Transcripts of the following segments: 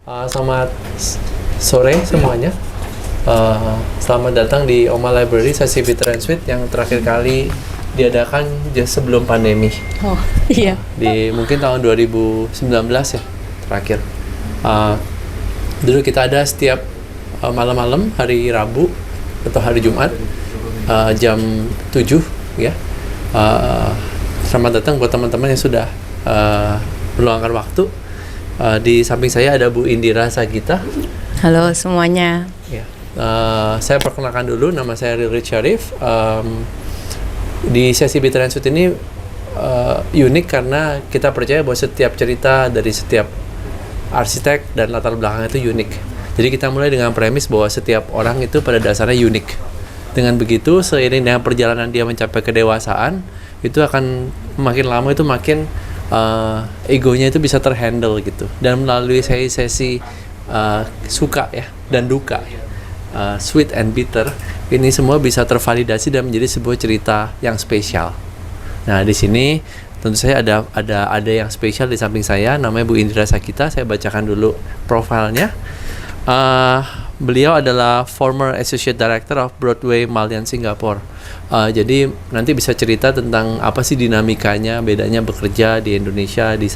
Selamat sore semuanya. Selamat datang di Oma Library sesi Bitter and Sweet yang terakhir kali diadakan sebelum pandemi. Oh iya. Mungkin tahun 2019 ya terakhir. Dulu kita ada setiap malam-malam hari Rabu atau hari Jumat jam 7 ya. Selamat datang buat teman-teman yang sudah meluangkan waktu. Di samping saya ada Bu Indira Sagita. Halo semuanya. Ya. Saya perkenalkan dulu, nama saya Riri Syarif. Di sesi Bitter and Sweet ini unik karena kita percaya bahwa setiap cerita dari setiap arsitek dan latar belakang itu unik. Jadi kita mulai dengan premis bahwa setiap orang itu pada dasarnya unik. Dengan begitu, seiring dengan perjalanan dia mencapai kedewasaan, itu akan makin lama itu makin egonya itu bisa terhandle gitu. Dan melalui sesi suka ya dan duka, sweet and bitter, ini semua bisa tervalidasi dan menjadi sebuah cerita yang spesial. Nah di sini tentu saya ada yang spesial di samping saya, namanya Bu Indira Sagita. Saya bacakan dulu profilnya. Beliau adalah former Associate Director of Broadway Malayan Singapore. Jadi nanti bisa cerita tentang apa sih dinamikanya, bedanya bekerja di Indonesia, di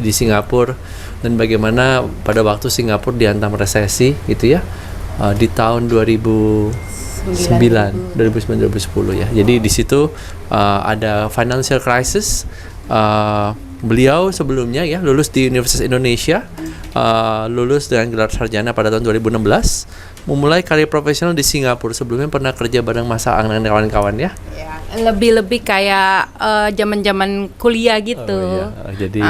Singapura, dan bagaimana pada waktu Singapura dihantam resesi gitu ya, di tahun 2009 2010 ya. Jadi di situ ada financial crisis. Beliau sebelumnya ya lulus di Universitas Indonesia, lulus dengan gelar sarjana pada tahun 2016, memulai karir profesional di Singapura. Sebelumnya pernah kerja bareng Mas Aang dan kawan-kawan ya. Lebih kayak zaman-zaman kuliah gitu. Jadi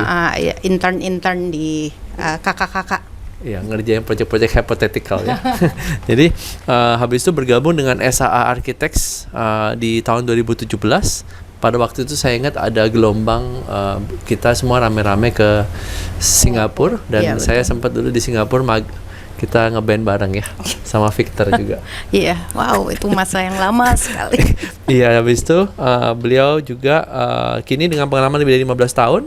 intern di kakak-kakak. Ya, ngerjain proyek-proyek hypothetical ya. Jadi habis itu bergabung dengan SAA Architects di tahun 2017. Pada waktu itu saya ingat ada gelombang kita semua rame-rame ke Singapura dan saya sempat dulu di Singapura kita ngeband bareng ya sama Victor juga. Iya, wow itu masa yang lama sekali. Iya, habis itu beliau juga kini dengan pengalaman lebih dari 15 tahun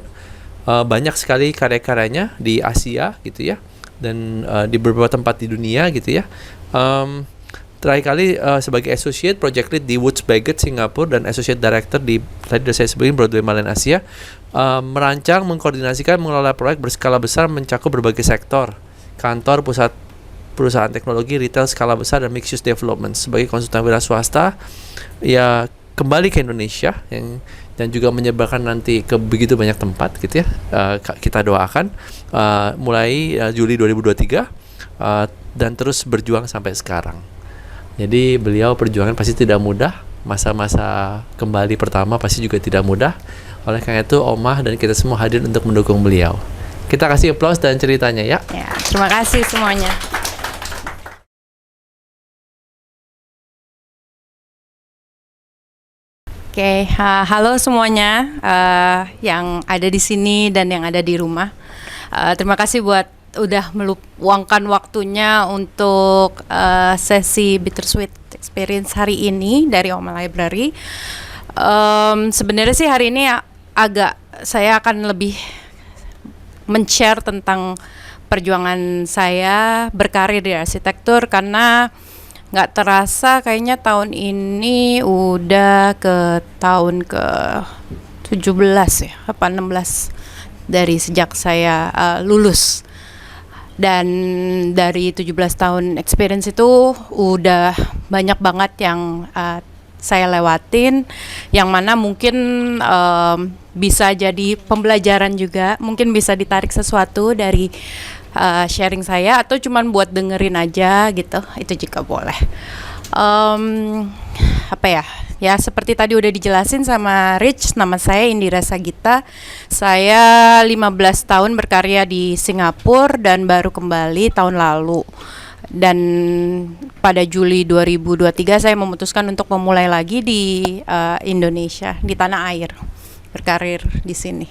banyak sekali karya-karyanya di Asia gitu ya dan di beberapa tempat di dunia gitu ya. Terakhir kali sebagai Associate Project Lead di Woods Bagot Singapura dan Associate Director di tadi sudah saya sebutin Broadway Malayan Asia, merancang, mengkoordinasikan, mengelola proyek berskala besar mencakup berbagai sektor, kantor, pusat perusahaan teknologi, retail skala besar dan mixed use development. Sebagai konsultan wira swasta, ya kembali ke Indonesia dan juga menyebarkan nanti ke begitu banyak tempat gitu ya. Kita doakan mulai Juli 2023 dan terus berjuang sampai sekarang. Jadi beliau perjuangan pasti tidak mudah, masa-masa kembali pertama pasti juga tidak mudah. Oleh karena itu Omah dan kita semua hadir untuk mendukung beliau. Kita kasih aplaus dan ceritanya ya. Ya, terima kasih semuanya. Oke, halo semuanya yang ada di sini dan yang ada di rumah. Terima kasih buat udah meluangkan waktunya untuk sesi Bittersweet Experience hari ini dari Oma Library. Sebenarnya sih hari ini saya akan lebih men-share tentang perjuangan saya berkarir di arsitektur karena nggak terasa kayaknya tahun ini udah ke tahun ke 17 ya, apa 16 dari sejak saya lulus. Dan dari 17 tahun experience itu udah banyak banget yang saya lewatin, yang mana mungkin bisa jadi pembelajaran juga, mungkin bisa ditarik sesuatu dari sharing saya atau cuman buat dengerin aja gitu, itu jika boleh. Ya seperti tadi udah dijelasin sama Rich, nama saya Indira Sagita. Saya 15 tahun berkarya di Singapura dan baru kembali tahun lalu. Dan pada Juli 2023 saya memutuskan untuk memulai lagi di Indonesia, di tanah air, berkarir di sini.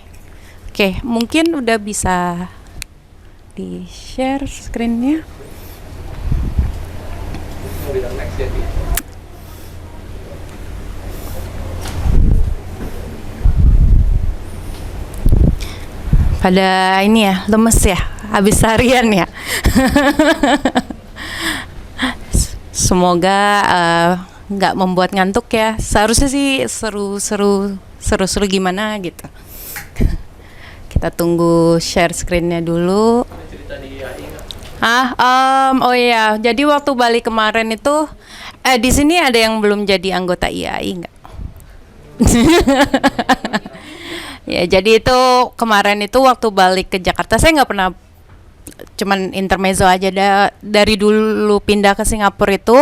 Oke, mungkin udah bisa di-share screen-nya. Pada ini ya, lemes ya. habis harian ya. Semoga nggak membuat ngantuk ya. Seharusnya sih seru gimana gitu. Kita tunggu share screen-nya dulu. Oh iya, jadi waktu balik kemarin itu, di sini ada yang belum jadi anggota IAI nggak? Ya, jadi itu kemarin itu waktu balik ke Jakarta, saya nggak pernah, cuman intermezzo aja. Dari dulu pindah ke Singapura itu,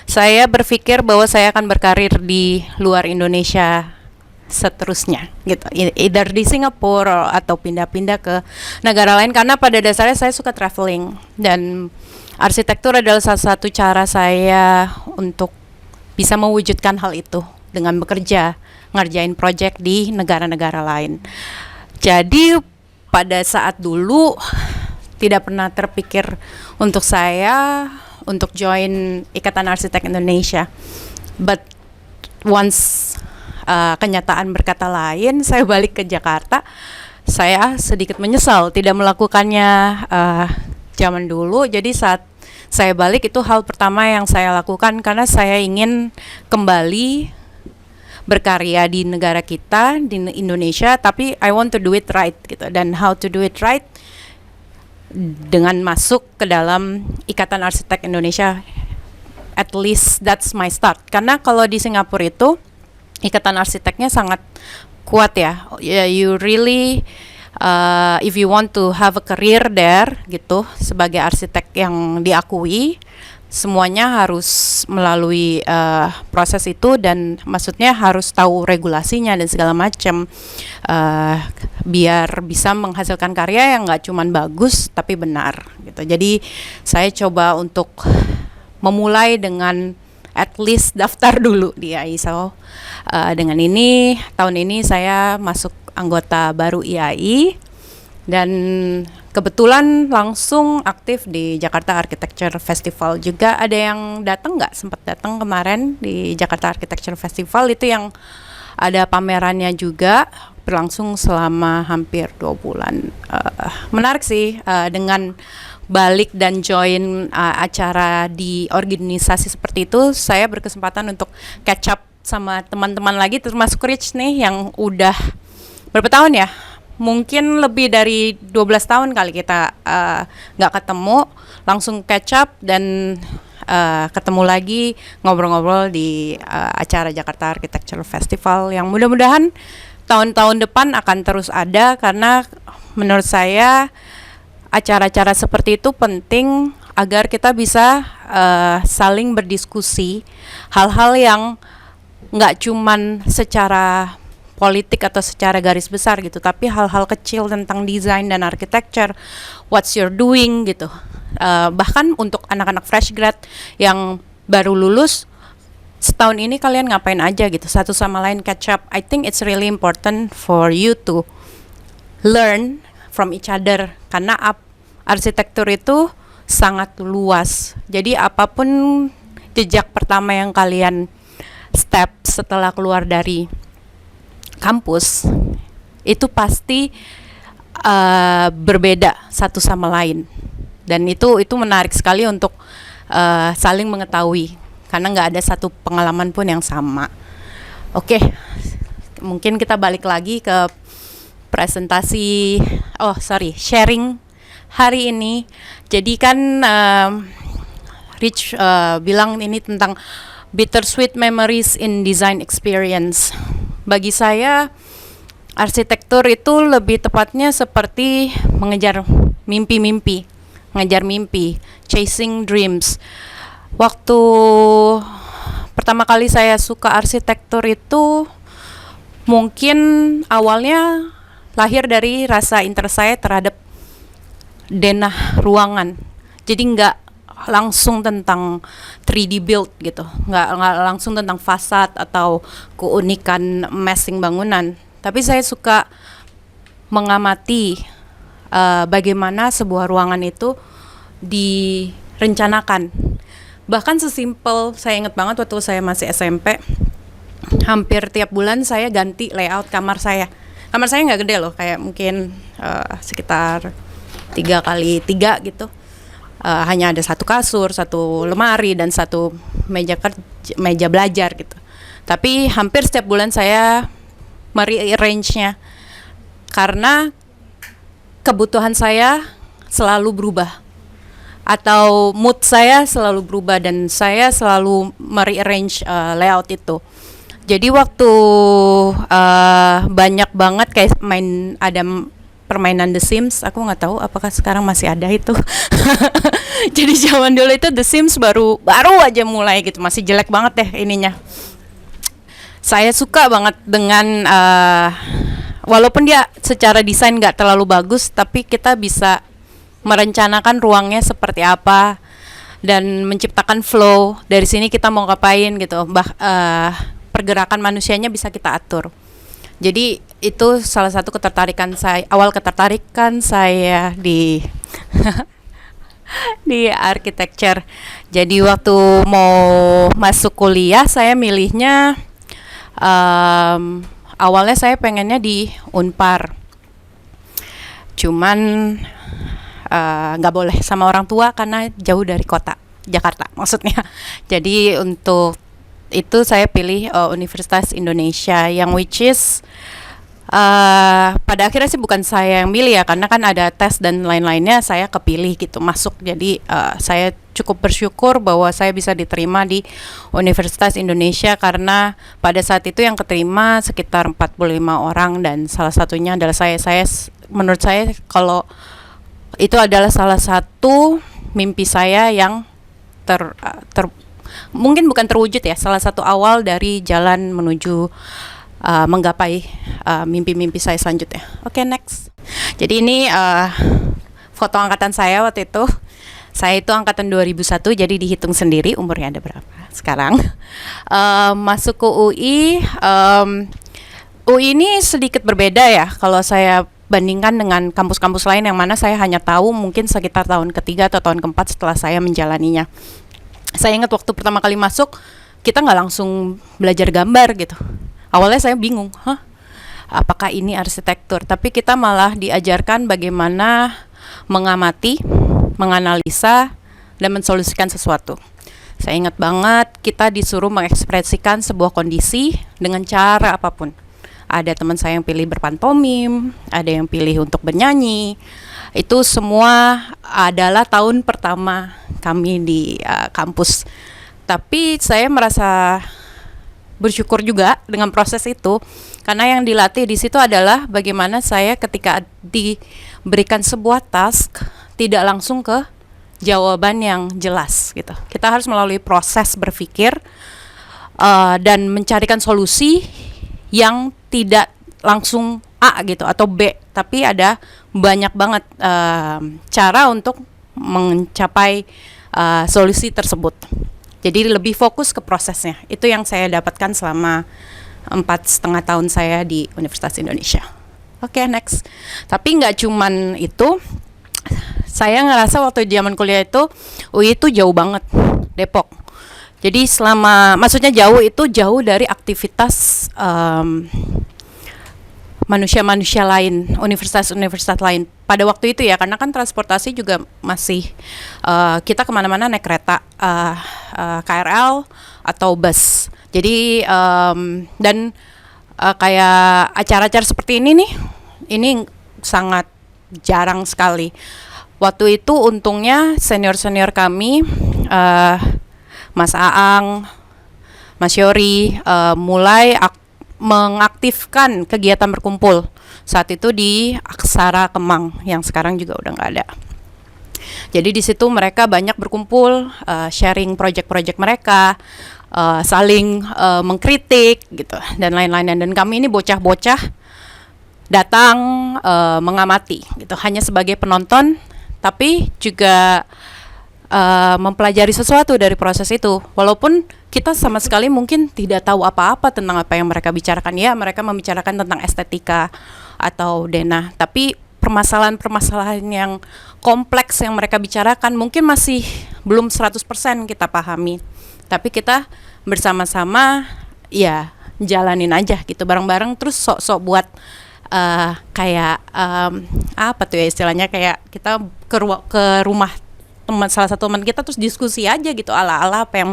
saya berpikir bahwa saya akan berkarir di luar Indonesia seterusnya gitu, either di Singapura atau pindah-pindah ke negara lain, karena pada dasarnya saya suka traveling dan arsitektur adalah salah satu cara saya untuk bisa mewujudkan hal itu dengan bekerja ngerjain project di negara-negara lain. Jadi pada saat dulu tidak pernah terpikir untuk saya untuk join Ikatan Arsitek Indonesia, but once kenyataan berkata lain, saya balik ke Jakarta, saya sedikit menyesal tidak melakukannya zaman dulu. Jadi saat saya balik itu hal pertama yang saya lakukan, karena saya ingin kembali berkarya di negara kita, di Indonesia, tapi I want to do it right gitu. Dan how to do it right dengan masuk ke dalam Ikatan Arsitek Indonesia. At least that's my start. Karena kalau di Singapura itu Ikatan Arsiteknya sangat kuat ya. You really if you want to have a career there gitu, sebagai arsitek yang diakui, semuanya harus melalui proses itu, dan maksudnya harus tahu regulasinya dan segala macam, biar bisa menghasilkan karya yang nggak cuman bagus tapi benar gitu. Jadi saya coba untuk memulai dengan at least daftar dulu di IAI. Dengan ini tahun ini saya masuk anggota baru IAI dan kebetulan langsung aktif di Jakarta Architecture Festival juga. Ada yang datang nggak? Sempat datang kemarin di Jakarta Architecture Festival, itu yang ada pamerannya juga, berlangsung selama hampir 2 bulan. Menarik sih, dengan balik dan join acara di organisasi seperti itu, saya berkesempatan untuk catch up sama teman-teman lagi, termasuk Rich nih yang udah berapa tahun ya? Mungkin lebih dari 12 tahun kali kita nggak ketemu, langsung catch up dan ketemu lagi, ngobrol-ngobrol di acara Jakarta Architecture Festival yang mudah-mudahan tahun-tahun depan akan terus ada, karena menurut saya acara-acara seperti itu penting agar kita bisa saling berdiskusi hal-hal yang nggak cuman secara politik atau secara garis besar gitu, tapi hal-hal kecil tentang desain dan architecture, what's you're doing gitu. Bahkan untuk anak-anak fresh grad yang baru lulus, setahun ini kalian ngapain aja gitu, satu sama lain catch up. I think it's really important for you to learn from each other, karena arsitektur itu sangat luas. Jadi apapun jejak pertama yang kalian step setelah keluar dari kampus, itu pasti berbeda satu sama lain, dan itu menarik sekali untuk saling mengetahui, karena nggak ada satu pengalaman pun yang sama. Oke, mungkin kita balik lagi ke presentasi, sharing hari ini. Jadi kan Rich bilang ini tentang bittersweet memories in design experience. Bagi saya, arsitektur itu lebih tepatnya seperti mengejar mimpi, chasing dreams. Waktu pertama kali saya suka arsitektur itu mungkin awalnya lahir dari rasa interest saya terhadap denah ruangan. Jadi nggak langsung tentang 3D build gitu, nggak langsung tentang fasad atau keunikan massing bangunan, tapi saya suka mengamati bagaimana sebuah ruangan itu direncanakan. Bahkan sesimpel, saya ingat banget waktu saya masih SMP, hampir tiap bulan saya ganti layout kamar saya. Kamar saya nggak gede loh, kayak mungkin sekitar 3x3 gitu. Hanya ada satu kasur, satu lemari, dan satu meja belajar gitu. Tapi hampir setiap bulan saya merearrange-nya karena kebutuhan saya selalu berubah atau mood saya selalu berubah, dan saya selalu merearrange layout itu. Jadi waktu banyak banget kayak ada permainan The Sims, aku nggak tahu apakah sekarang masih ada itu. Jadi zaman dulu itu The Sims baru aja mulai gitu, masih jelek banget deh ininya. Saya suka banget dengan walaupun dia secara desain nggak terlalu bagus, tapi kita bisa merencanakan ruangnya seperti apa dan menciptakan flow. Dari sini kita mau ngapain gitu, pergerakan manusianya bisa kita atur. Jadi itu salah satu awal ketertarikan saya di di architecture. Jadi waktu mau masuk kuliah saya milihnya awalnya saya pengennya di Unpar. Cuman nggak boleh sama orang tua karena jauh dari kota Jakarta maksudnya. Jadi untuk itu saya pilih Universitas Indonesia, yang which is pada akhirnya sih bukan saya yang milih ya, karena kan ada tes dan lain-lainnya, saya kepilih gitu masuk. Jadi saya cukup bersyukur bahwa saya bisa diterima di Universitas Indonesia, karena pada saat itu yang keterima sekitar 45 orang, dan salah satunya adalah saya menurut saya kalau itu adalah salah satu mimpi saya yang mungkin bukan terwujud ya, salah satu awal dari jalan menuju menggapai mimpi-mimpi saya selanjutnya. Oke, next. Jadi ini foto angkatan saya waktu itu. Saya itu angkatan 2001, jadi dihitung sendiri umurnya ada berapa sekarang. Masuk ke UI. UI ini sedikit berbeda ya kalau saya bandingkan dengan kampus-kampus lain, yang mana saya hanya tahu mungkin sekitar tahun ketiga atau tahun keempat setelah saya menjalaninya. Saya ingat waktu pertama kali masuk, kita nggak langsung belajar gambar gitu. Awalnya saya bingung, apakah ini arsitektur? Tapi kita malah diajarkan bagaimana mengamati, menganalisa, dan mensolusikan sesuatu. Saya ingat banget kita disuruh mengekspresikan sebuah kondisi dengan cara apapun. Ada teman saya yang pilih berpantomim, ada yang pilih untuk bernyanyi. Itu semua adalah tahun pertama kami di kampus. Tapi saya merasa bersyukur juga dengan proses itu, karena yang dilatih di situ adalah bagaimana saya ketika diberikan sebuah task tidak langsung ke jawaban yang jelas gitu. Kita harus melalui proses berpikir dan mencarikan solusi yang tidak langsung A gitu atau B, tapi ada banyak banget cara untuk mencapai solusi tersebut. Jadi lebih fokus ke prosesnya. Itu yang saya dapatkan selama 4,5 tahun saya di Universitas Indonesia. Oke, next. Tapi nggak cuman itu. Saya ngerasa waktu zaman kuliah itu UI itu jauh banget, Depok. Jadi maksudnya jauh dari aktivitas manusia-manusia lain, universitas-universitas lain pada waktu itu ya, karena kan transportasi juga masih kita kemana-mana naik kereta, KRL atau bus. Jadi dan kayak acara-acara seperti ini nih, ini sangat jarang sekali. Waktu itu untungnya senior-senior kami, Mas Aang, Mas Yori, mulai mengaktifkan kegiatan berkumpul saat itu di Aksara Kemang yang sekarang juga udah nggak ada. Jadi di situ mereka banyak berkumpul, sharing project-project mereka, saling mengkritik gitu dan lain-lain. Dan kami ini bocah-bocah datang mengamati gitu, hanya sebagai penonton, tapi juga mempelajari sesuatu dari proses itu. Walaupun kita sama sekali mungkin tidak tahu apa-apa tentang apa yang mereka bicarakan. Ya, mereka membicarakan tentang estetika atau denah, tapi permasalahan-permasalahan yang kompleks yang mereka bicarakan mungkin masih belum 100% kita pahami. Tapi kita bersama-sama ya jalanin aja gitu bareng-bareng, terus sok-sok buat kayak apa tuh ya istilahnya, kayak kita ke rumah salah satu teman kita terus diskusi aja gitu ala-ala apa yang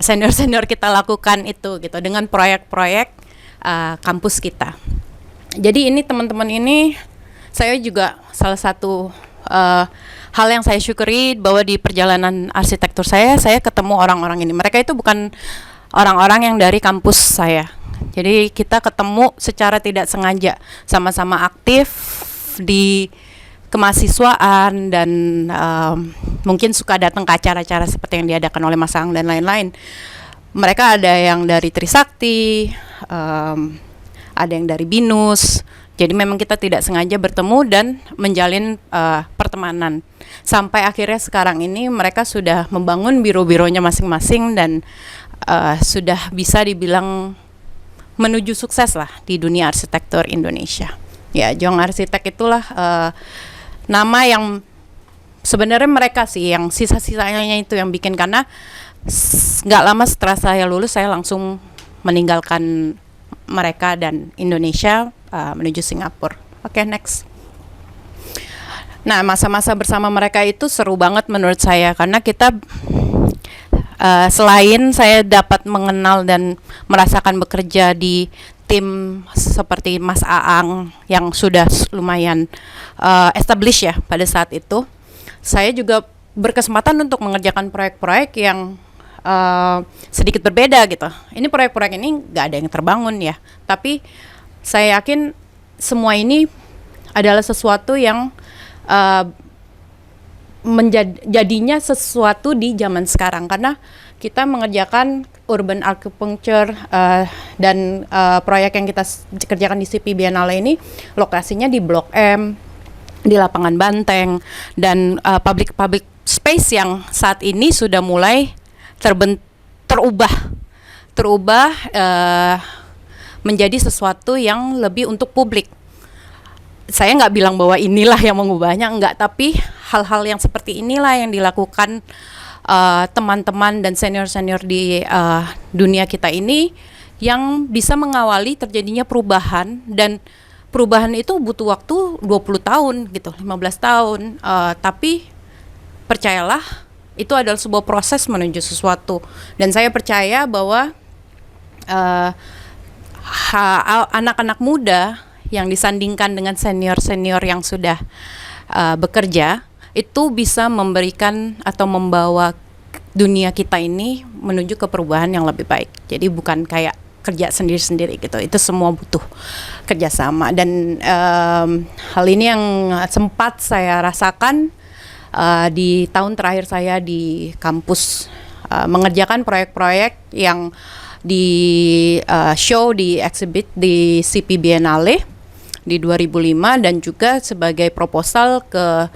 senior kita lakukan itu gitu dengan proyek-proyek kampus kita. Jadi ini teman-teman ini saya juga salah satu hal yang saya syukuri bahwa di perjalanan arsitektur saya ketemu orang-orang ini. Mereka itu bukan orang-orang yang dari kampus saya. Jadi kita ketemu secara tidak sengaja, sama-sama aktif di kemahasiswaan dan mungkin suka datang ke acara-acara seperti yang diadakan oleh Mas Ang dan lain-lain. Mereka ada yang dari Trisakti, ada yang dari BINUS. Jadi memang kita tidak sengaja bertemu dan menjalin pertemanan. Sampai akhirnya sekarang ini mereka sudah membangun biro-bironya masing-masing dan sudah bisa dibilang menuju sukses lah di dunia arsitektur Indonesia. Ya, Jong Arsitek itulah nama yang sebenarnya mereka sih yang sisa-sisanya itu yang bikin, karena nggak lama setelah saya lulus saya langsung meninggalkan mereka dan Indonesia menuju Singapura. Oke, next. Nah, masa-masa bersama mereka itu seru banget menurut saya, karena kita selain saya dapat mengenal dan merasakan bekerja di tim seperti Mas Aang yang sudah lumayan established ya pada saat itu, saya juga berkesempatan untuk mengerjakan proyek-proyek yang sedikit berbeda gitu. Ini proyek-proyek ini nggak ada yang terbangun ya, tapi saya yakin semua ini adalah sesuatu yang jadinya sesuatu di zaman sekarang, karena kita mengerjakan urban architecture dan proyek yang kita kerjakan di CP Biennale ini lokasinya di Blok M, di Lapangan Banteng, dan public space yang saat ini sudah mulai terubah menjadi sesuatu yang lebih untuk publik. Saya nggak bilang bahwa inilah yang mengubahnya, enggak, tapi hal-hal yang seperti inilah yang dilakukan teman-teman dan senior-senior di dunia kita ini yang bisa mengawali terjadinya perubahan, dan perubahan itu butuh waktu 20 tahun gitu, 15 tahun, tapi percayalah itu adalah sebuah proses menuju sesuatu, dan saya percaya bahwa anak-anak muda yang disandingkan dengan senior-senior yang sudah bekerja itu bisa memberikan atau membawa dunia kita ini menuju ke perubahan yang lebih baik. Jadi bukan kayak kerja sendiri-sendiri gitu, itu semua butuh kerjasama, dan hal ini yang sempat saya rasakan di tahun terakhir saya di kampus, mengerjakan proyek-proyek yang di show, di exhibit di CP Biennale di 2005, dan juga sebagai proposal ke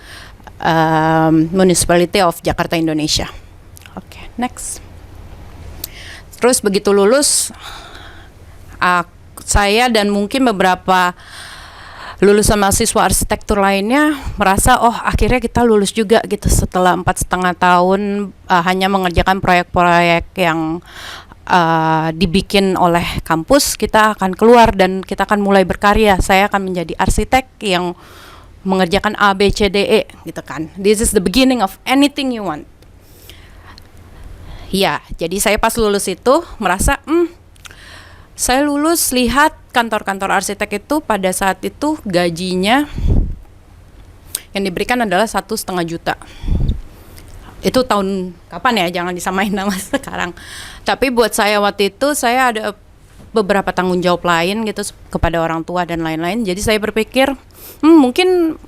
Municipality of Jakarta, Indonesia. Oke, next. Terus begitu lulus, saya dan mungkin beberapa lulusan mahasiswa arsitektur lainnya merasa, oh akhirnya kita lulus juga gitu setelah 4,5 tahun hanya mengerjakan proyek-proyek yang dibikin oleh kampus. Kita akan keluar dan kita akan mulai berkarya. Saya akan menjadi arsitek yang mengerjakan A, B, C, D, E gitu kan. This is the beginning of anything you want. Ya, jadi saya pas lulus itu merasa, saya lulus lihat kantor-kantor arsitek itu pada saat itu gajinya yang diberikan adalah 1,5 juta. Itu tahun kapan ya, jangan disamain sama sekarang. Tapi buat saya waktu itu, saya ada beberapa tanggung jawab lain gitu kepada orang tua dan lain-lain. Jadi saya berpikir, mungkin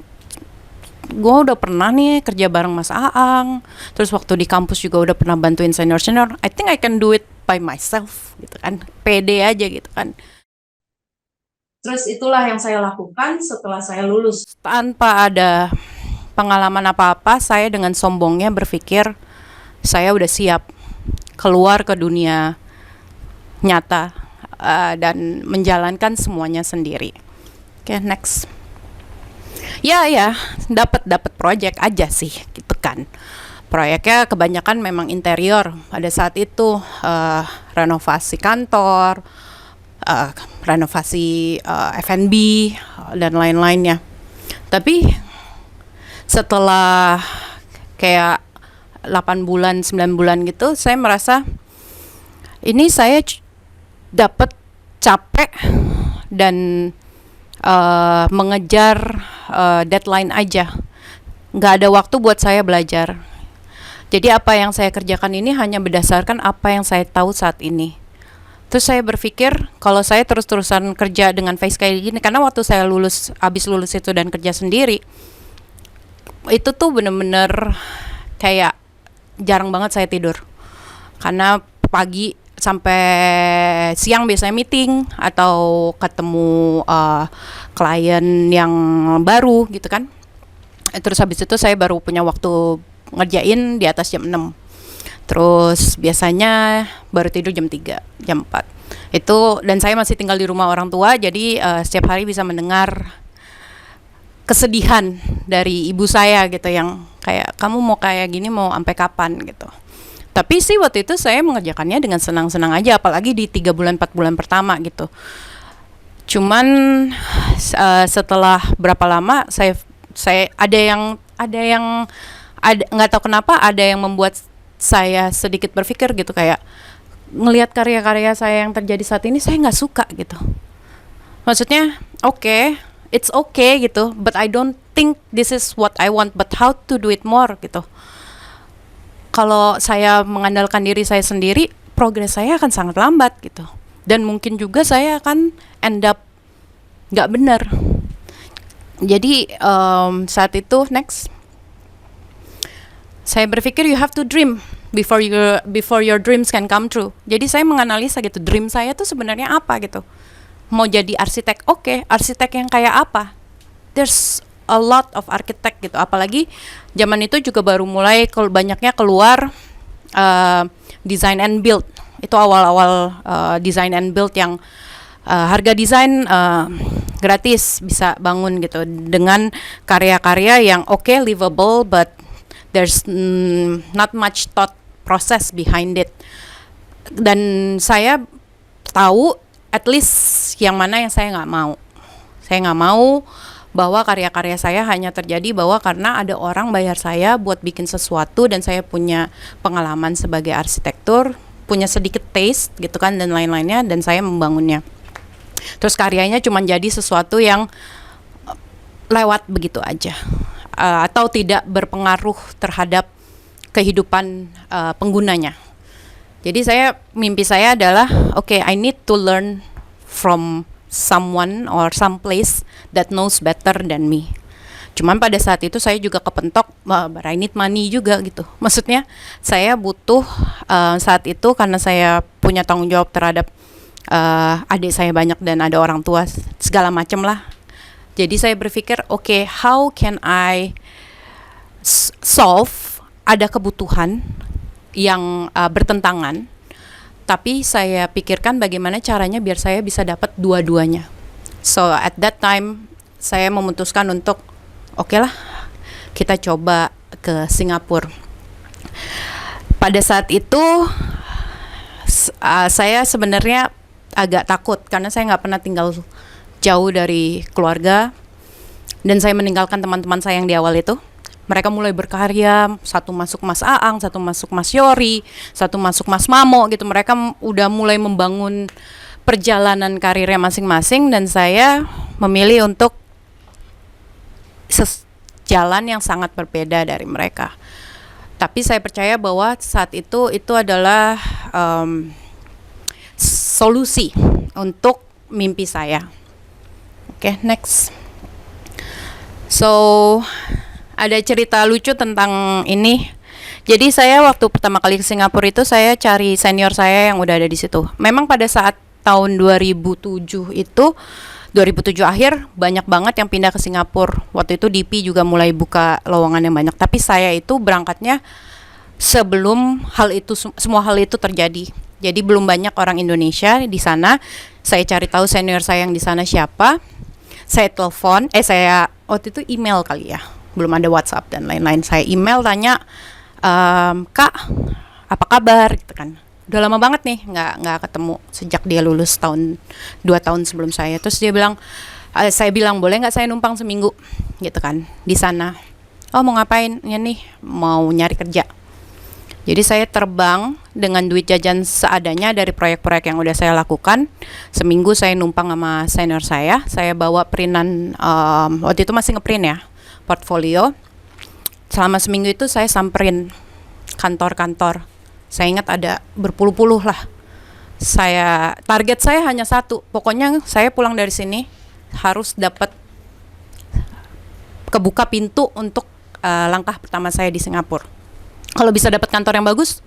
gue udah pernah nih kerja bareng Mas Aang, terus waktu di kampus juga udah pernah bantuin senior-senior, I think I can do it by myself gitu kan, pede aja gitu kan. Terus itulah yang saya lakukan setelah saya lulus. Tanpa ada pengalaman apa-apa, saya dengan sombongnya berpikir saya udah siap keluar ke dunia nyata dan menjalankan semuanya sendiri. Oke, next. Ya, dapat proyek aja sih gitu kan. Proyeknya kebanyakan memang interior pada saat itu, renovasi kantor, renovasi F&B dan lain-lainnya. Tapi setelah kayak 8 bulan, 9 bulan gitu, saya merasa ini saya dapat capek dan mengejar deadline aja. Nggak ada waktu buat saya belajar. Jadi apa yang saya kerjakan ini hanya berdasarkan apa yang saya tahu saat ini. Terus saya berpikir kalau saya terus-terusan kerja dengan face kayak gini, karena waktu saya habis lulus itu dan kerja sendiri, itu tuh bener-bener kayak jarang banget saya tidur. Karena pagi sampai siang biasanya meeting atau ketemu klien yang baru gitu kan. Terus habis itu saya baru punya waktu ngerjain di atas jam 6. Terus biasanya baru tidur jam 3, jam 4. Itu, dan saya masih tinggal di rumah orang tua, jadi setiap hari bisa mendengar kesedihan dari ibu saya gitu, yang kayak, kamu mau kayak gini mau sampai kapan gitu. Tapi sih waktu itu saya mengerjakannya dengan senang-senang aja, apalagi di 3 bulan 4 bulan pertama gitu. Cuman setelah berapa lama saya nggak tahu kenapa ada yang membuat saya sedikit berpikir gitu, kayak ngelihat karya-karya saya yang terjadi saat ini saya nggak suka gitu. Maksudnya it's okay gitu, but I don't think this is what I want, but how to do it more gitu. Kalau saya mengandalkan diri saya sendiri, progres saya akan sangat lambat gitu, dan mungkin juga saya akan end up nggak benar. Jadi saat itu saya berpikir you have to dream before your dreams can come true. Jadi saya menganalisa gitu, dream saya tuh sebenarnya apa gitu. Mau jadi arsitek, arsitek yang kayak apa? There's a lot of architect gitu. Apalagi zaman itu juga baru mulai banyaknya keluar design and build. Itu awal-awal design and build yang harga desain gratis bisa bangun gitu, dengan karya-karya yang livable, but there's not much thought process behind it. Dan saya tahu at least yang mana yang saya nggak mau. Saya nggak mau bahwa karya-karya saya hanya terjadi bahwa karena ada orang bayar saya buat bikin sesuatu, dan saya punya pengalaman sebagai arsitektur, punya sedikit taste gitu kan, dan lain-lainnya, dan saya membangunnya. Terus karyanya cuma jadi sesuatu yang lewat begitu aja, atau tidak berpengaruh terhadap kehidupan penggunanya. Jadi mimpi saya adalah I need to learn from someone or some place that knows better than me. Cuman pada saat itu saya juga kepentok, but I need money juga gitu. Maksudnya saya butuh saat itu, karena saya punya tanggung jawab terhadap adik saya banyak dan ada orang tua segala macam lah. Jadi saya berpikir how can I solve, ada kebutuhan yang bertentangan, tapi saya pikirkan bagaimana caranya biar saya bisa dapat dua-duanya. So at that time saya memutuskan untuk lah, kita coba ke Singapura. Pada saat itu saya sebenarnya agak takut, karena saya nggak pernah tinggal jauh dari keluarga, dan saya meninggalkan teman-teman saya yang di awal itu. Mereka mulai berkarya, satu masuk Mas Aang, satu masuk Mas Yori, satu masuk Mas Mamo gitu. Mereka udah mulai membangun perjalanan karirnya masing-masing, dan saya memilih untuk jalan yang sangat berbeda dari mereka. Tapi saya percaya bahwa saat itu adalah solusi untuk mimpi saya. Next. So ada cerita lucu tentang ini. Jadi saya waktu pertama kali ke Singapura itu saya cari senior saya yang udah ada di situ. Memang pada saat tahun 2007 akhir banyak banget yang pindah ke Singapura. Waktu itu DP juga mulai buka lowongan yang banyak. Tapi saya itu berangkatnya sebelum semua hal itu terjadi. Jadi belum banyak orang Indonesia di sana. Saya cari tahu senior saya yang di sana siapa. Saya telepon, saya waktu itu email kali ya. Belum ada WhatsApp dan lain-lain. Saya email tanya, Kak, apa kabar gitu kan. udah lama banget nih nggak ketemu sejak dia lulus 2 tahun sebelum saya. Terus dia bilang, saya bilang boleh nggak saya numpang seminggu gitu kan di sana. Oh mau ngapain? Ya nih mau nyari kerja. Jadi saya terbang dengan duit jajan seadanya dari proyek-proyek yang udah saya lakukan. Seminggu saya numpang sama senior saya bawa printan, waktu itu masih ngeprint ya, portfolio. Selama seminggu itu saya samperin kantor-kantor. Saya ingat ada berpuluh-puluh lah. Target saya hanya satu, pokoknya saya pulang dari sini harus dapat kebuka pintu untuk langkah pertama saya di Singapura. Kalau bisa dapat kantor yang bagus,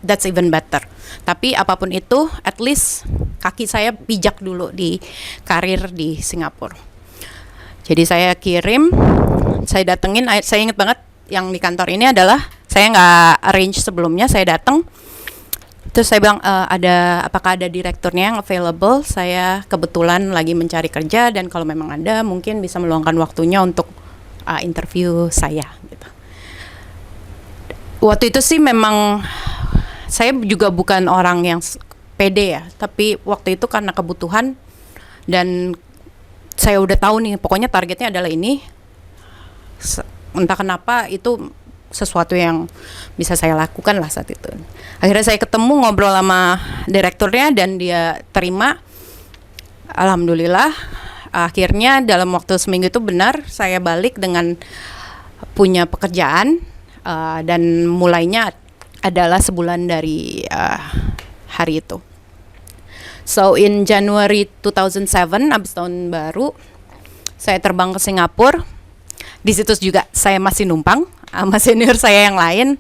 that's even better. Tapi apapun itu, at least kaki saya pijak dulu di karir di Singapura. Jadi saya kirim, saya datengin, saya ingat banget yang di kantor ini adalah saya nggak arrange sebelumnya, saya datang. Terus saya bilang, apakah ada direkturnya yang available? Saya kebetulan lagi mencari kerja dan kalau memang ada, mungkin bisa meluangkan waktunya untuk interview saya. Gitu. Waktu itu sih memang saya juga bukan orang yang pede ya, tapi waktu itu karena kebutuhan dan saya udah tahu nih, pokoknya targetnya adalah ini. Entah kenapa itu sesuatu yang bisa saya lakukan lah saat itu. Akhirnya saya ketemu, ngobrol sama direkturnya dan dia terima. Alhamdulillah, akhirnya dalam waktu seminggu itu benar saya balik dengan punya pekerjaan. Dan mulainya adalah sebulan dari hari itu. So in January 2007, abis tahun baru, saya terbang ke Singapura. Di situ juga saya masih numpang sama senior saya yang lain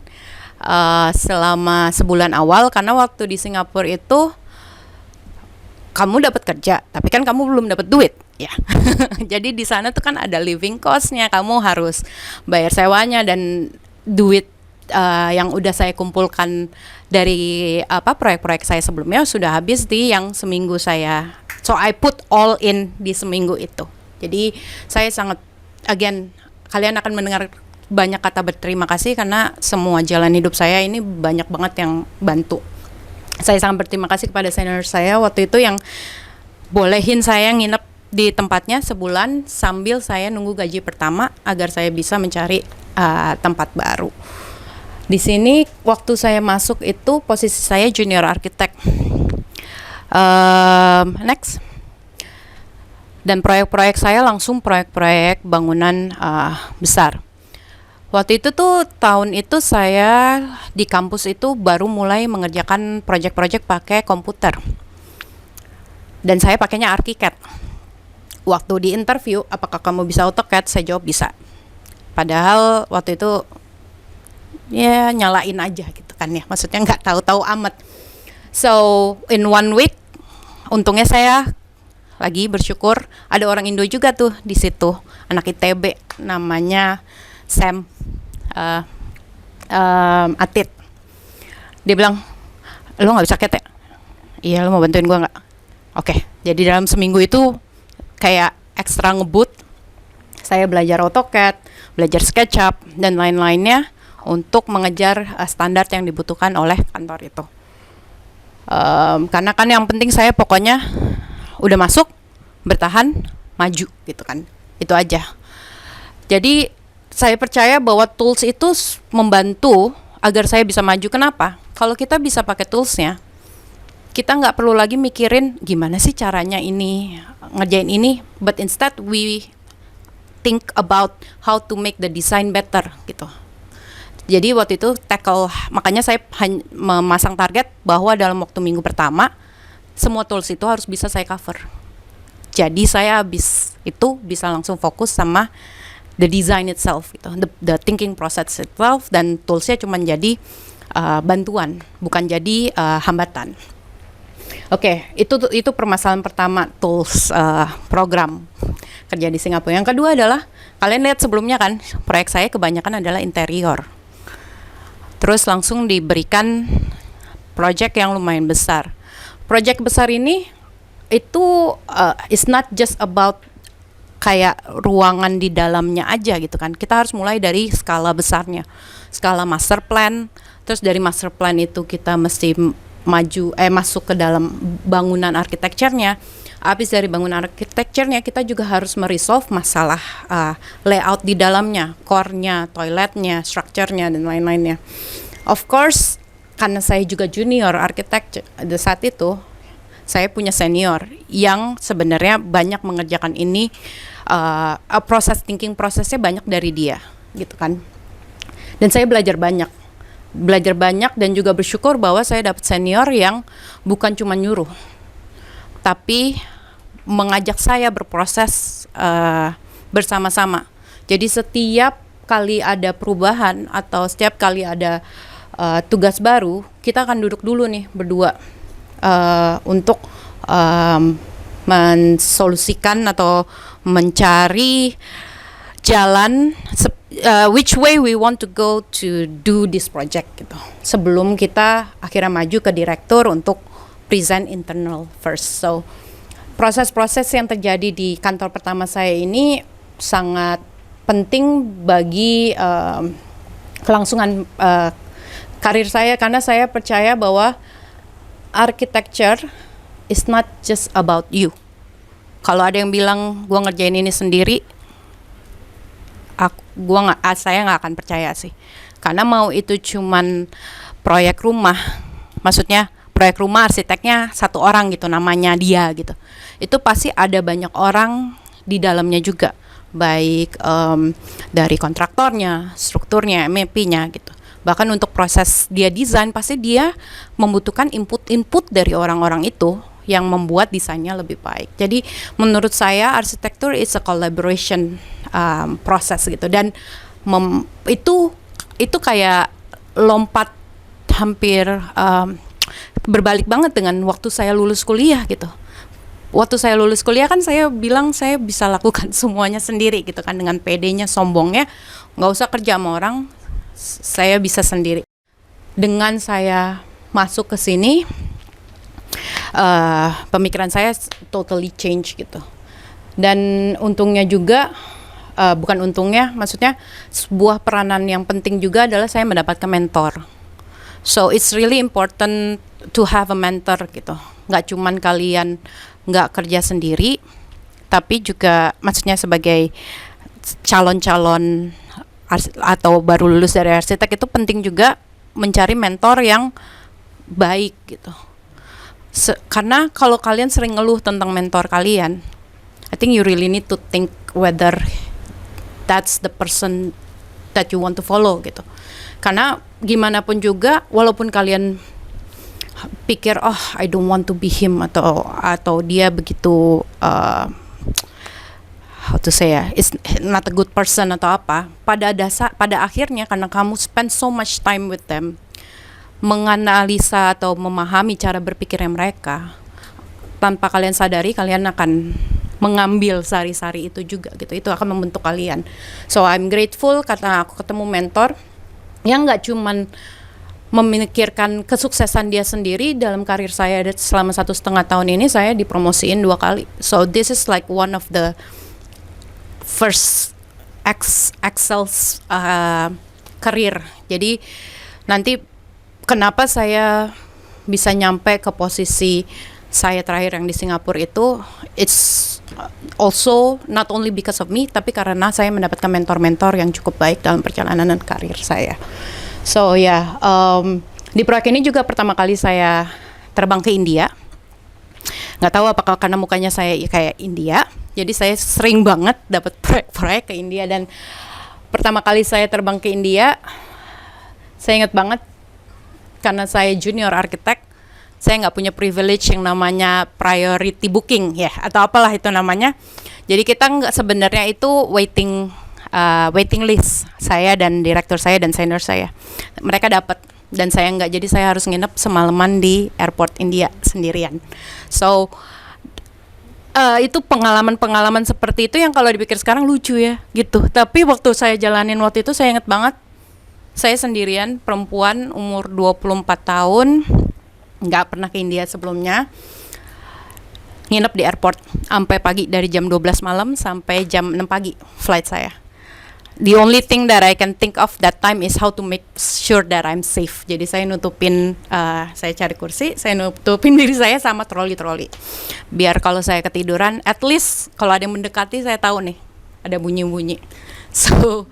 selama sebulan awal, karena waktu di Singapura itu kamu dapat kerja, tapi kan kamu belum dapat duit. Ya, jadi di sana tuh kan ada living cost-nya, kamu harus bayar sewanya dan duit yang udah saya kumpulkan dari proyek-proyek saya sebelumnya sudah habis di yang seminggu saya. So I put all in di seminggu itu. Jadi saya sangat, again, kalian akan mendengar banyak kata berterima kasih karena semua jalan hidup saya ini banyak banget yang bantu. Saya sangat berterima kasih kepada senior saya waktu itu yang bolehin saya nginep di tempatnya sebulan sambil saya nunggu gaji pertama agar saya bisa mencari tempat baru. Di sini waktu saya masuk itu posisi saya junior arsitek. Next. Dan proyek-proyek saya langsung proyek-proyek bangunan besar. Waktu itu tuh tahun itu saya di kampus itu baru mulai mengerjakan proyek-proyek pakai komputer. Dan saya pakainya ArchiCAD. Waktu di interview, apakah kamu bisa AutoCAD? Saya jawab bisa. Padahal waktu itu ya nyalain aja gitu kan ya, maksudnya nggak tahu-tahu amat. So in 1 week, untungnya saya lagi bersyukur ada orang Indo juga tuh di situ, anak ITB namanya Sam Atit. Dia bilang, lo nggak bisa CAD ya? Iya, lo mau bantuin gue nggak? Oke, jadi dalam seminggu itu kayak ekstra ngebut. Saya belajar AutoCAD, belajar SketchUp, dan lain-lainnya untuk mengejar standar yang dibutuhkan oleh kantor itu. Karena kan yang penting saya pokoknya udah masuk, bertahan, maju gitu kan. Itu aja. Jadi saya percaya bahwa tools itu membantu agar saya bisa maju. Kenapa? Kalau kita bisa pakai toolsnya, kita nggak perlu lagi mikirin gimana sih caranya ini, ngerjain ini, but instead we think about how to make the design better gitu. Jadi waktu itu tackle, makanya saya memasang target bahwa dalam waktu minggu pertama semua tools itu harus bisa saya cover. Jadi saya habis itu bisa langsung fokus sama the design itself gitu, the thinking process itself, dan toolsnya cuma jadi bantuan, bukan jadi hambatan. Oke, itu permasalahan pertama, tools program kerja di Singapura. Yang kedua adalah, kalian lihat sebelumnya kan, proyek saya kebanyakan adalah interior. Terus langsung diberikan proyek yang lumayan besar. Proyek besar ini itu it's not just about kayak ruangan di dalamnya aja gitu kan. Kita harus mulai dari skala besarnya, skala master plan, Terus dari master plan itu kita mesti masuk ke dalam bangunan arsitekturnya. Habis dari bangunan arsitekturnya kita juga harus meresolve masalah layout di dalamnya, core-nya, toiletnya, structure-nya dan lain-lainnya. Of course, karena saya juga junior arsitek di saat itu, saya punya senior yang sebenarnya banyak mengerjakan ini, proses thinking prosesnya banyak dari dia, gitu kan. Dan saya belajar banyak dan juga bersyukur bahwa saya dapat senior yang bukan cuma nyuruh, tapi mengajak saya berproses bersama-sama. Jadi setiap kali ada perubahan atau setiap kali ada tugas baru, kita akan duduk dulu nih berdua untuk mensolusikan atau mencari jalan which way we want to go to do this project gitu. Sebelum kita akhirnya maju ke direktur untuk present internal first. So proses-proses yang terjadi di kantor pertama saya ini sangat penting bagi kelangsungan karir saya, karena saya percaya bahwa architecture is not just about you. Kalau ada yang bilang gua ngerjain ini sendiri, saya nggak akan percaya sih. Karena mau itu cuman proyek rumah, maksudnya proyek rumah arsiteknya satu orang gitu, namanya dia gitu, itu pasti ada banyak orang di dalamnya juga, baik dari kontraktornya, strukturnya, MEP-nya gitu. Bahkan untuk proses dia desain pasti dia membutuhkan input dari orang-orang itu yang membuat desainnya lebih baik. Jadi menurut saya arsitektur is a collaboration proses gitu, dan itu kayak lompat hampir berbalik banget dengan waktu saya lulus kuliah gitu. Waktu saya lulus kuliah kan saya bilang saya bisa lakukan semuanya sendiri gitu kan, dengan PD-nya, sombongnya, nggak usah kerja sama orang, saya bisa sendiri. Dengan saya masuk ke sini, pemikiran saya totally change gitu. Dan untungnya juga, bukan untungnya, maksudnya sebuah peranan yang penting juga adalah saya mendapatkan mentor. So it's really important to have a mentor gitu. Nggak cuman kalian nggak kerja sendiri, tapi juga maksudnya sebagai calon-calon atau baru lulus dari arsitek itu penting juga mencari mentor yang baik gitu. Karena kalau kalian sering ngeluh tentang mentor kalian, I think you really need to think whether that's the person that you want to follow gitu. Karena gimana pun juga, walaupun kalian pikir I don't want to be him, atau dia begitu how to say is not a good person atau apa, pada akhirnya karena kamu spend so much time with them, menganalisa atau memahami cara berpikirnya mereka, tanpa kalian sadari kalian akan mengambil sari-sari itu juga gitu. Itu akan membentuk kalian. So I'm grateful karena aku ketemu mentor yang nggak cuman memikirkan kesuksesan dia sendiri dalam karir saya. Selama 1,5 tahun ini saya dipromosiin 2 kali. So this is like one of the first Excel's career. Jadi nanti kenapa saya bisa nyampe ke posisi saya terakhir yang di Singapura itu, it's also not only because of me, tapi karena saya mendapatkan mentor-mentor yang cukup baik dalam perjalanan karir saya. So di proyek ini juga pertama kali saya terbang ke India. Nggak tahu apakah karena mukanya saya kayak India, jadi saya sering banget dapat proyek-proyek ke India. Dan pertama kali saya terbang ke India, saya ingat banget karena saya junior arsitek, saya nggak punya privilege yang namanya priority booking ya, atau apalah itu namanya. Jadi kita nggak, sebenarnya itu waiting list, saya dan direktur saya dan senior saya, mereka dapat dan saya nggak. Jadi saya harus nginep semalaman di airport India sendirian. So itu pengalaman seperti itu yang kalau dipikir sekarang lucu ya gitu, tapi waktu saya jalanin waktu itu saya ingat banget. Saya sendirian, perempuan umur 24 tahun, nggak pernah ke India sebelumnya, nginep di airport sampai pagi, dari jam 12 malam sampai jam 6 pagi flight saya. the only thing that I can think of that time is how to make sure that I'm safe. Jadi saya nutupin, saya cari kursi, saya nutupin diri saya sama troli-troli. Biar kalau saya ketiduran, at least kalau ada yang mendekati saya tahu nih ada bunyi-bunyi. So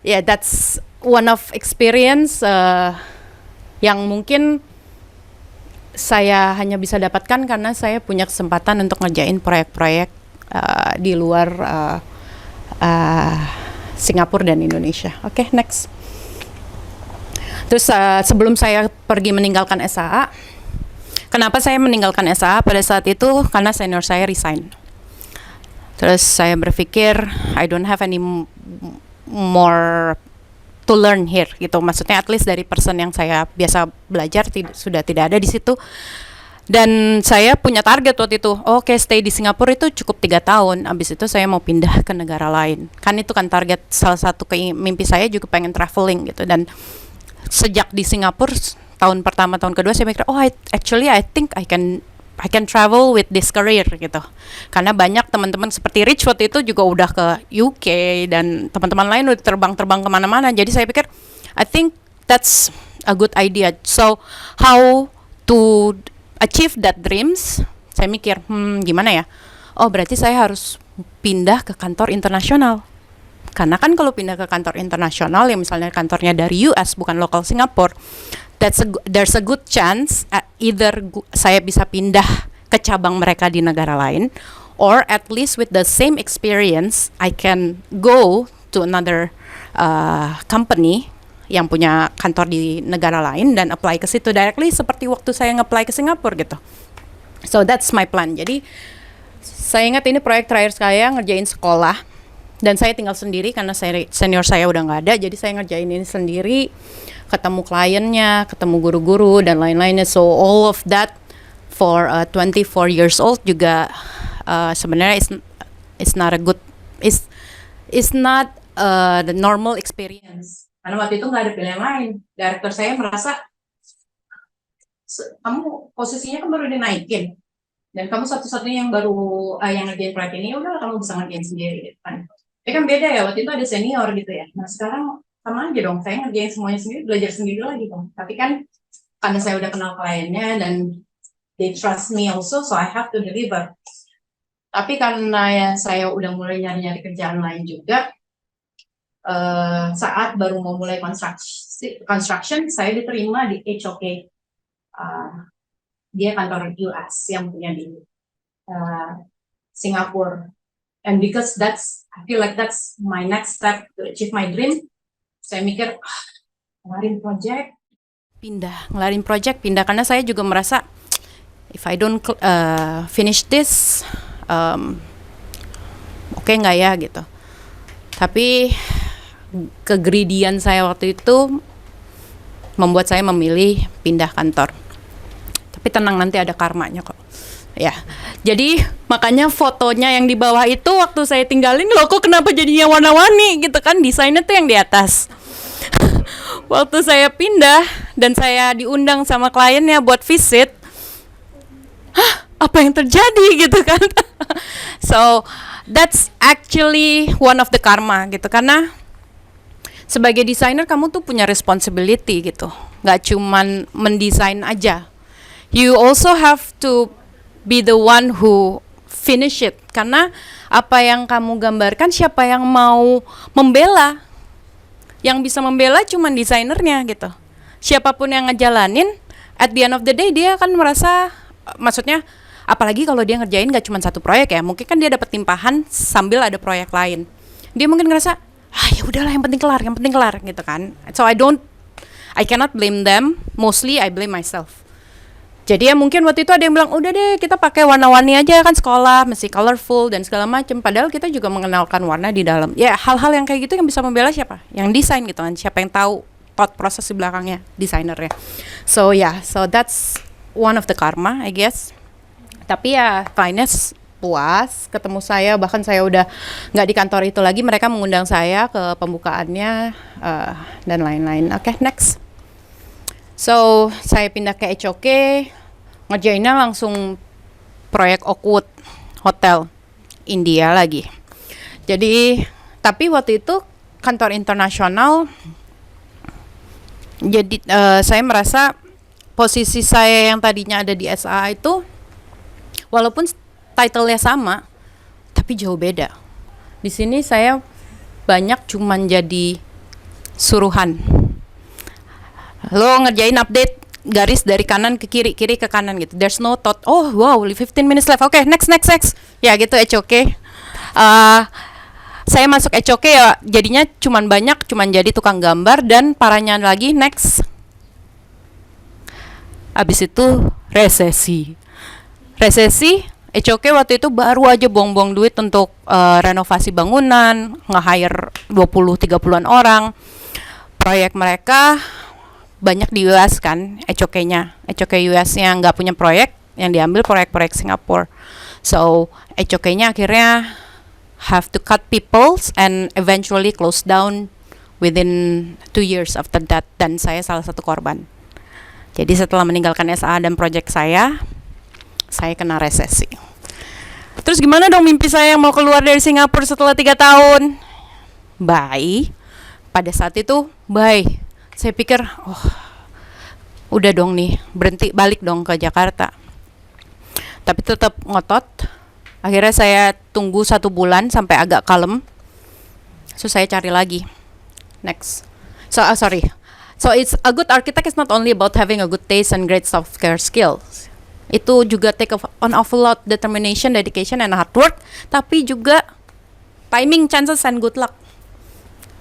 yeah, that's one of experience yang mungkin saya hanya bisa dapatkan karena saya punya kesempatan untuk ngerjain proyek-proyek di luar Singapura dan Indonesia. Oke, next. Terus sebelum saya pergi meninggalkan SAA, kenapa saya meninggalkan SAA pada saat itu? Karena senior saya resign. Terus saya berpikir I don't have any more to learn here gitu. Maksudnya at least dari person yang saya biasa belajar sudah tidak ada di situ. Dan saya punya target waktu itu, oke, stay di Singapura itu cukup 3 tahun, abis itu saya mau pindah ke negara lain. Kan itu kan target, salah satu mimpi saya juga pengen traveling gitu. Dan sejak di Singapura, tahun pertama, tahun kedua saya mikir, I think I can travel with this career gitu. Karena banyak teman-teman seperti Rich waktu itu juga udah ke UK, dan teman-teman lain udah terbang-terbang kemana-mana. Jadi saya pikir, I think that's a good idea. So, how to achieve that dreams, saya mikir, gimana ya? Oh, berarti saya harus pindah ke kantor internasional. Karena kan kalau pindah ke kantor internasional, yang misalnya kantornya dari US, bukan lokal Singapura, there's a good chance either saya bisa pindah ke cabang mereka di negara lain, or at least with the same experience, I can go to another company yang punya kantor di negara lain dan apply ke situ directly seperti waktu saya nge-apply ke Singapura gitu. So that's my plan. Jadi saya ingat ini proyek terakhir saya ngerjain sekolah dan saya tinggal sendiri karena senior saya udah nggak ada. Jadi saya ngerjain ini sendiri, ketemu kliennya, ketemu guru-guru dan lain-lainnya. So all of that for 24 years old juga sebenarnya is not a good, is not the normal experience. Karena waktu itu nggak ada pilihan lain. Direktur saya merasa, kamu posisinya kan baru dinaikin, dan kamu satu-satunya yang baru yang ngerjain proyek ini, udah kamu bisa ngerjain sendiri gitu kan. Tapi kan beda ya, waktu itu ada senior gitu ya. Nah sekarang sama aja dong, saya ngerjain semuanya sendiri, belajar sendiri lagi dong. Tapi kan karena saya udah kenal kliennya dan they trust me also, so I have to deliver. Tapi karena saya udah mulai nyari-nyari kerjaan lain juga, saat baru mau mulai construction, saya diterima di HOK. Dia kantor US yang punya di Singapura. And because I feel like that's my next step to achieve my dream, saya mikir, ngelarin project, pindah. Karena saya juga merasa, if I don't finish this, oke nggak ya gitu. Tapi kegreedian saya waktu itu membuat saya memilih pindah kantor. Tapi tenang, nanti ada karmanya kok. Ya, jadi makanya fotonya yang di bawah itu waktu saya tinggalin, loh kok kenapa jadinya warna-warni gitu kan, desainnya tuh yang di atas. Waktu saya pindah dan saya diundang sama kliennya buat visit, apa yang terjadi gitu kan. So that's actually one of the karma gitu, karena sebagai desainer kamu tuh punya responsibility gitu, nggak cuman mendesain aja, you also have to be the one who finish it. Karena apa yang kamu gambarkan, siapa yang mau membela? Yang bisa membela cuman desainernya gitu. Siapapun yang ngejalanin, at the end of the day dia akan merasa, maksudnya apalagi kalau dia ngerjain nggak cuma satu proyek ya, mungkin kan dia dapat timpahan sambil ada proyek lain, dia mungkin ngerasa ya udahlah yang penting kelar gitu kan. So I cannot blame them, mostly I blame myself. Jadi ya mungkin waktu itu ada yang bilang, udah deh kita pakai warna-warni aja kan, sekolah mesti colorful dan segala macam. Padahal kita juga mengenalkan warna di dalam. Ya hal-hal yang kayak gitu yang bisa membela siapa? Yang desain gitu kan, siapa yang tahu thought proses di belakangnya, desainernya. So so that's one of the karma I guess. Tapi ya finance puas ketemu saya, bahkan saya udah nggak di kantor itu lagi, mereka mengundang saya ke pembukaannya dan lain-lain. Oke, next. So saya pindah ke HOK, ngerjainnya langsung proyek Oakwood Hotel India lagi. Jadi tapi waktu itu kantor internasional, jadi saya merasa posisi saya yang tadinya ada di SA itu walaupun title-nya sama tapi jauh beda. Di sini saya banyak cuman jadi suruhan. Lo ngerjain update garis dari kanan ke kiri, kiri ke kanan gitu. There's no thought, oh wow, 15 minutes left. Oke, next. Ya gitu, HOK. Saya masuk HOK ya jadinya cuman jadi tukang gambar dan parahnya lagi next. Abis itu resesi, HOK waktu itu baru aja buang-buang duit untuk renovasi bangunan, nge-hire 20-30an orang. Proyek mereka banyak di US kan, HOK US-nya nggak punya proyek, yang diambil proyek-proyek Singapura. So HOK-nya akhirnya have to cut people and eventually close down within 2 years after that, dan saya salah satu korban. Jadi setelah meninggalkan SA dan proyek saya kena resesi. Terus gimana dong mimpi saya yang mau keluar dari Singapura setelah 3 tahun? Bye. Pada saat itu, bye. Saya pikir, udah dong nih, berhenti, balik dong ke Jakarta. Tapi tetap ngotot. Akhirnya saya tunggu 1 bulan sampai agak kalem. So saya cari lagi. Next. So it's a good architect is not only about having a good taste and great software skills. Itu juga take an awful lot determination, dedication, and hard work. Tapi juga timing, chances, and good luck,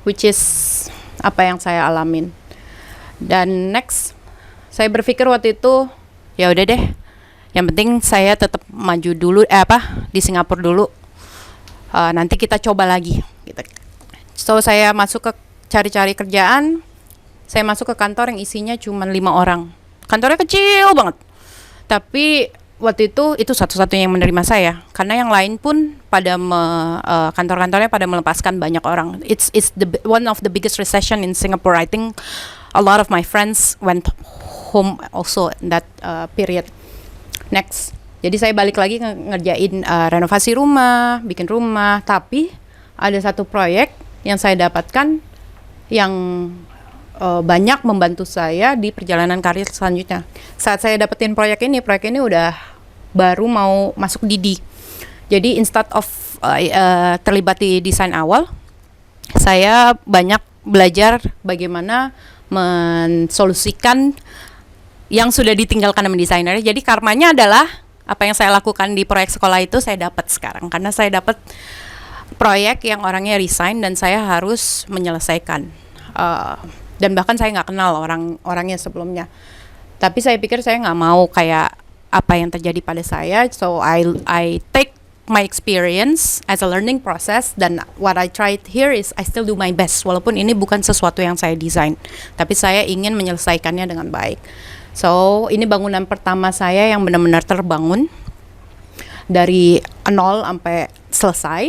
which is apa yang saya alamin. Dan next, saya berpikir waktu itu ya udah deh. Yang penting saya tetap maju dulu, di Singapura dulu. Nanti kita coba lagi. Gitu. So saya masuk ke cari-cari kerjaan. Saya masuk ke kantor yang isinya cuma 5 orang. Kantornya kecil banget. Tapi waktu itu satu-satunya yang menerima saya. Karena yang lain pun pada kantor-kantornya pada melepaskan banyak orang. It's one of the biggest recession in Singapore. I think a lot of my friends went home also in that period. Next. Jadi saya balik lagi ngerjain renovasi rumah, bikin rumah. Tapi ada satu proyek yang saya dapatkan yang banyak membantu saya di perjalanan karir selanjutnya. Saat saya dapetin proyek ini udah baru mau masuk Didi. Jadi instead of terlibat di desain awal, saya banyak belajar bagaimana mensolusikan yang sudah ditinggalkan sama desainer. Jadi karmanya adalah apa yang saya lakukan di proyek sekolah itu saya dapat sekarang, karena saya dapat proyek yang orangnya resign dan saya harus menyelesaikan. Dan bahkan saya nggak kenal orangnya sebelumnya. Tapi saya pikir saya nggak mau kayak apa yang terjadi pada saya. So I take my experience as a learning process, dan what I tried here is I still do my best. Walaupun ini bukan sesuatu yang saya desain, tapi saya ingin menyelesaikannya dengan baik. So ini bangunan pertama saya yang benar-benar terbangun dari nol sampai selesai.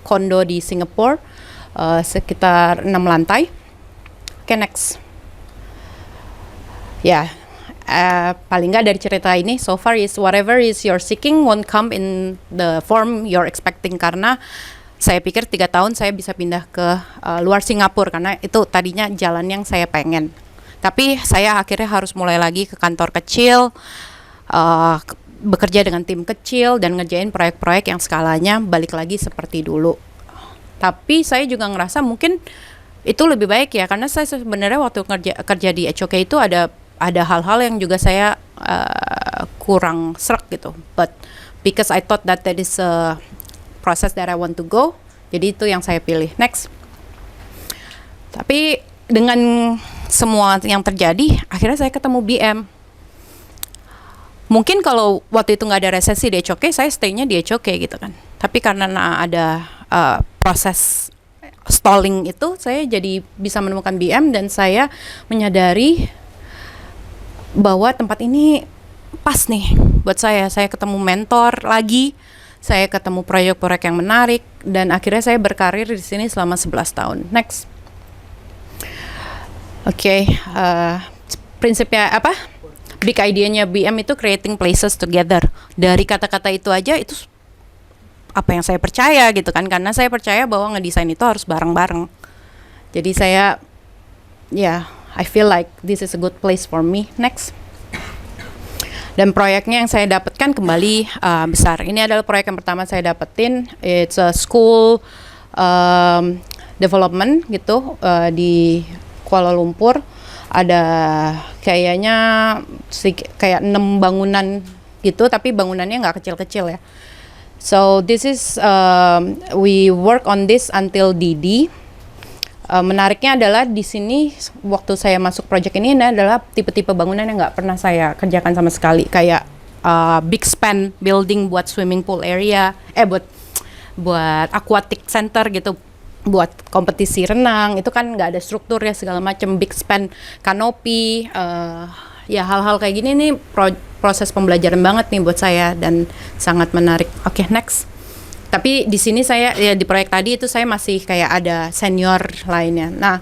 Kondo di Singapura, sekitar 6 lantai. Okay, next. Paling nggak dari cerita ini so far is whatever is you're seeking won't come in the form you're expecting, karena saya pikir 3 tahun saya bisa pindah ke luar Singapura karena itu tadinya jalan yang saya pengen. Tapi saya akhirnya harus mulai lagi ke kantor kecil, bekerja dengan tim kecil dan ngerjain proyek-proyek yang skalanya balik lagi seperti dulu. Tapi saya juga ngerasa mungkin itu lebih baik ya, karena saya sebenarnya waktu kerja di HOK itu ada hal-hal yang juga saya kurang serak gitu. But because I thought that is a process that I want to go, jadi itu yang saya pilih. Next. Tapi dengan semua yang terjadi, akhirnya saya ketemu BM. Mungkin kalau waktu itu nggak ada resesi di HOK, saya stay-nya di HOK gitu kan. Tapi karena ada proses stalling itu, saya jadi bisa menemukan BM dan saya menyadari bahwa tempat ini pas nih buat saya. Saya ketemu mentor lagi, saya ketemu proyek-proyek yang menarik, dan akhirnya saya berkarir di sini selama 11 tahun. Next. Prinsipnya apa? Big idea-nya BM itu creating places together. Dari kata-kata itu aja itu apa yang saya percaya gitu kan, karena saya percaya bahwa ngedesain itu harus bareng-bareng. Jadi saya I feel like this is a good place for me. Next. Dan proyeknya yang saya dapatkan kembali besar. Ini adalah proyek yang pertama saya dapetin. It's a school development gitu di Kuala Lumpur. Ada kayaknya kayak 6 bangunan gitu, tapi bangunannya nggak kecil-kecil ya. So this is we work on this until DD. Menariknya adalah di sini waktu saya masuk project ini adalah tipe-tipe bangunan yang nggak pernah saya kerjakan sama sekali, kayak big span building buat swimming pool area, buat aquatic center gitu, buat kompetisi renang, itu kan nggak ada struktur ya segala macam, big span kanopi, ya hal-hal kayak gini nih proses pembelajaran banget nih buat saya dan sangat menarik. Oke, next. Tapi di sini saya ya di proyek tadi itu saya masih kayak ada senior lainnya. Nah,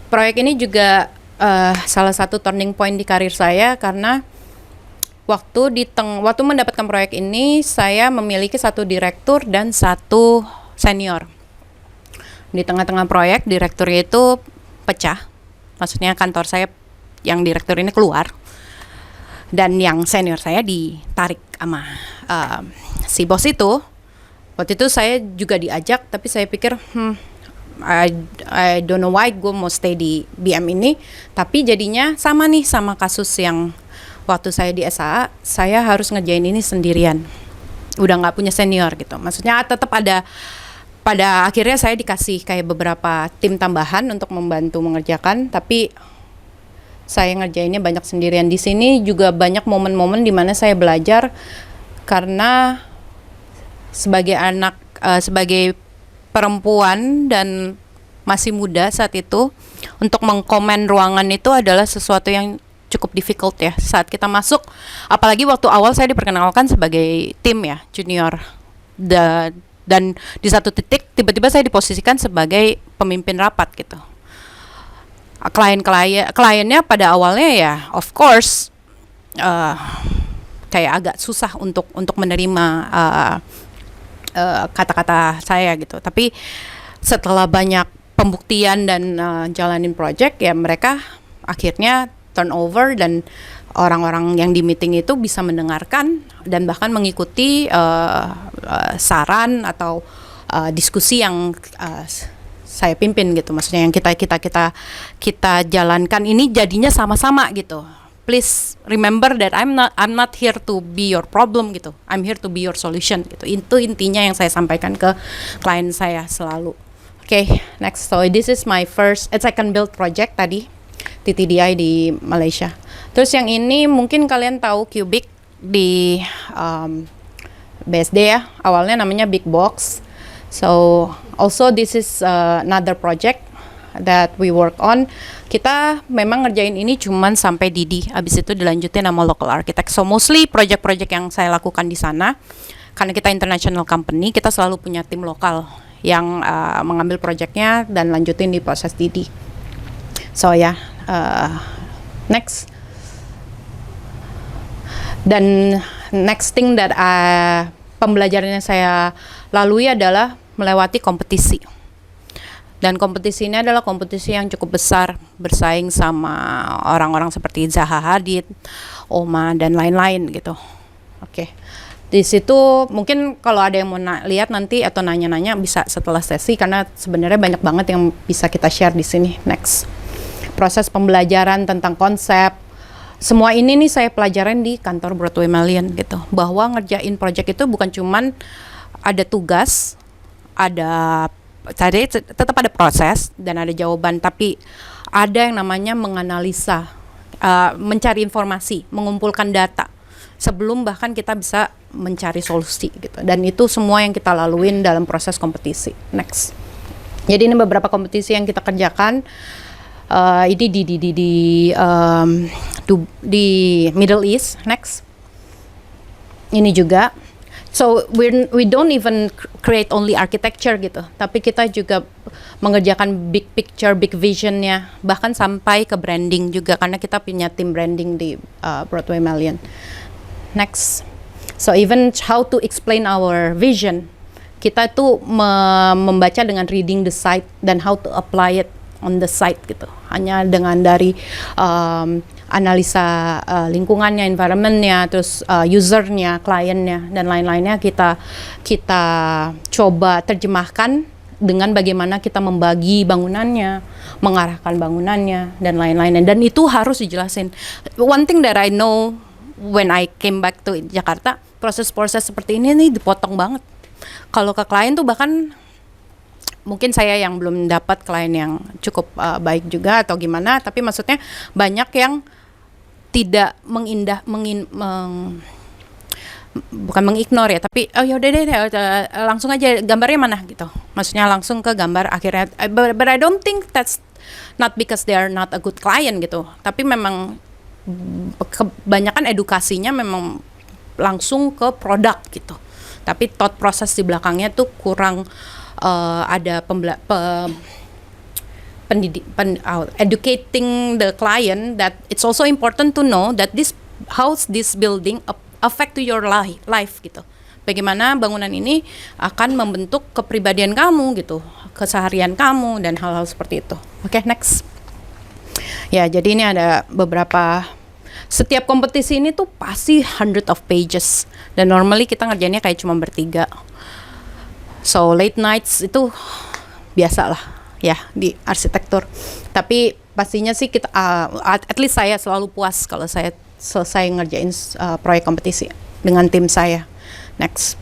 proyek ini juga salah satu turning point di karir saya karena waktu mendapatkan proyek ini saya memiliki 1 direktur dan 1 senior. Di tengah-tengah proyek direkturnya itu pecah. Maksudnya kantor saya yang direktur ini keluar. Dan yang senior saya ditarik sama si bos itu. Waktu itu saya juga diajak, tapi saya pikir I don't know why gue mau stay di BM ini. Tapi jadinya sama nih sama kasus yang waktu saya di SAA, saya harus ngerjain ini sendirian. Udah gak punya senior gitu. Maksudnya tetap ada, pada akhirnya saya dikasih kayak beberapa tim tambahan untuk membantu mengerjakan, tapi saya ngerjainnya banyak sendirian. Di sini juga banyak momen-momen di mana saya belajar karena sebagai anak, sebagai perempuan dan masih muda saat itu, untuk mengkomen ruangan itu adalah sesuatu yang cukup difficult ya saat kita masuk. Apalagi waktu awal saya diperkenalkan sebagai tim ya, junior. Dan di satu titik tiba-tiba saya diposisikan sebagai pemimpin rapat gitu. Kliennya pada awalnya ya of course kayak agak susah untuk menerima kata-kata saya gitu. Tapi setelah banyak pembuktian dan jalanin project ya, mereka akhirnya turnover dan orang-orang yang di meeting itu bisa mendengarkan dan bahkan mengikuti saran atau diskusi yang saya pimpin gitu. Maksudnya yang kita jalankan ini jadinya sama-sama gitu. Please remember that I'm not here to be your problem gitu. I'm here to be your solution gitu. Itu intinya yang saya sampaikan ke klien saya selalu. Okay, next. So this is my second build project tadi, TTDI di Malaysia. Terus yang ini mungkin kalian tahu Cubic di BSD ya. Awalnya namanya Big Box. So also this is another project that we work on. Kita memang ngerjain ini cuman sampai DD, abis itu dilanjutin sama local architect. So mostly project-project yang saya lakukan di sana, karena kita international company, kita selalu punya tim lokal yang mengambil projectnya dan lanjutin di proses DD. So ya, next. Dan next thing that pembelajarannya saya lalui adalah melewati kompetisi. Dan kompetisi ini adalah kompetisi yang cukup besar, bersaing sama orang-orang seperti Zaha Hadid, Oma, dan lain-lain gitu. Oke. Di situ mungkin kalau ada yang mau lihat nanti atau nanya-nanya bisa setelah sesi, karena sebenarnya banyak banget yang bisa kita share di sini. Next. Proses pembelajaran tentang konsep. Semua ini nih saya pelajarin di kantor Broadway Malian gitu. Bahwa ngerjain project itu bukan cuman ada tugas, tetap ada proses dan ada jawaban, tapi ada yang namanya menganalisa, mencari informasi, mengumpulkan data sebelum bahkan kita bisa mencari solusi gitu. Dan itu semua yang kita laluin dalam proses kompetisi. Next. Jadi ini beberapa kompetisi yang kita kerjakan. Ini di Middle East. Next. Ini juga. So we don't even create only architecture gitu, tapi kita juga mengerjakan big picture, big visionnya, bahkan sampai ke branding juga, karena kita punya tim branding di Broadway Malian. Next. So even how to explain our vision, kita tuh membaca dengan reading the site dan how to apply it on the site gitu. Hanya dengan dari analisa lingkungannya, environmentnya, terus usernya, kliennya dan lain-lainnya kita coba terjemahkan dengan bagaimana kita membagi bangunannya, mengarahkan bangunannya dan lain-lainnya. Dan itu harus dijelasin. One thing that I know when I came back to Jakarta, proses-proses seperti ini nih dipotong banget. Kalau ke klien tuh bahkan mungkin saya yang belum dapat klien yang cukup baik juga atau gimana, tapi maksudnya banyak yang tidak bukan mengignore ya, tapi oh yaudah deh langsung aja gambarnya mana gitu. Maksudnya langsung ke gambar akhirnya. But I don't think that's not because they are not a good client gitu. Tapi memang kebanyakan edukasinya memang langsung ke produk gitu. Tapi thought process di belakangnya tuh kurang ada educating the client that it's also important to know that this building affect to your life gitu. Bagaimana bangunan ini akan membentuk kepribadian kamu gitu, keseharian kamu dan hal-hal seperti itu. Oke, next. Ya, jadi ini ada beberapa. Setiap kompetisi ini tuh pasti 100 of pages dan normally kita ngerjainnya kayak cuma bertiga. So late nights itu biasa lah ya di arsitektur. Tapi pastinya sih kita at least saya selalu puas kalau saya selesai ngerjain proyek kompetisi dengan tim saya. Next.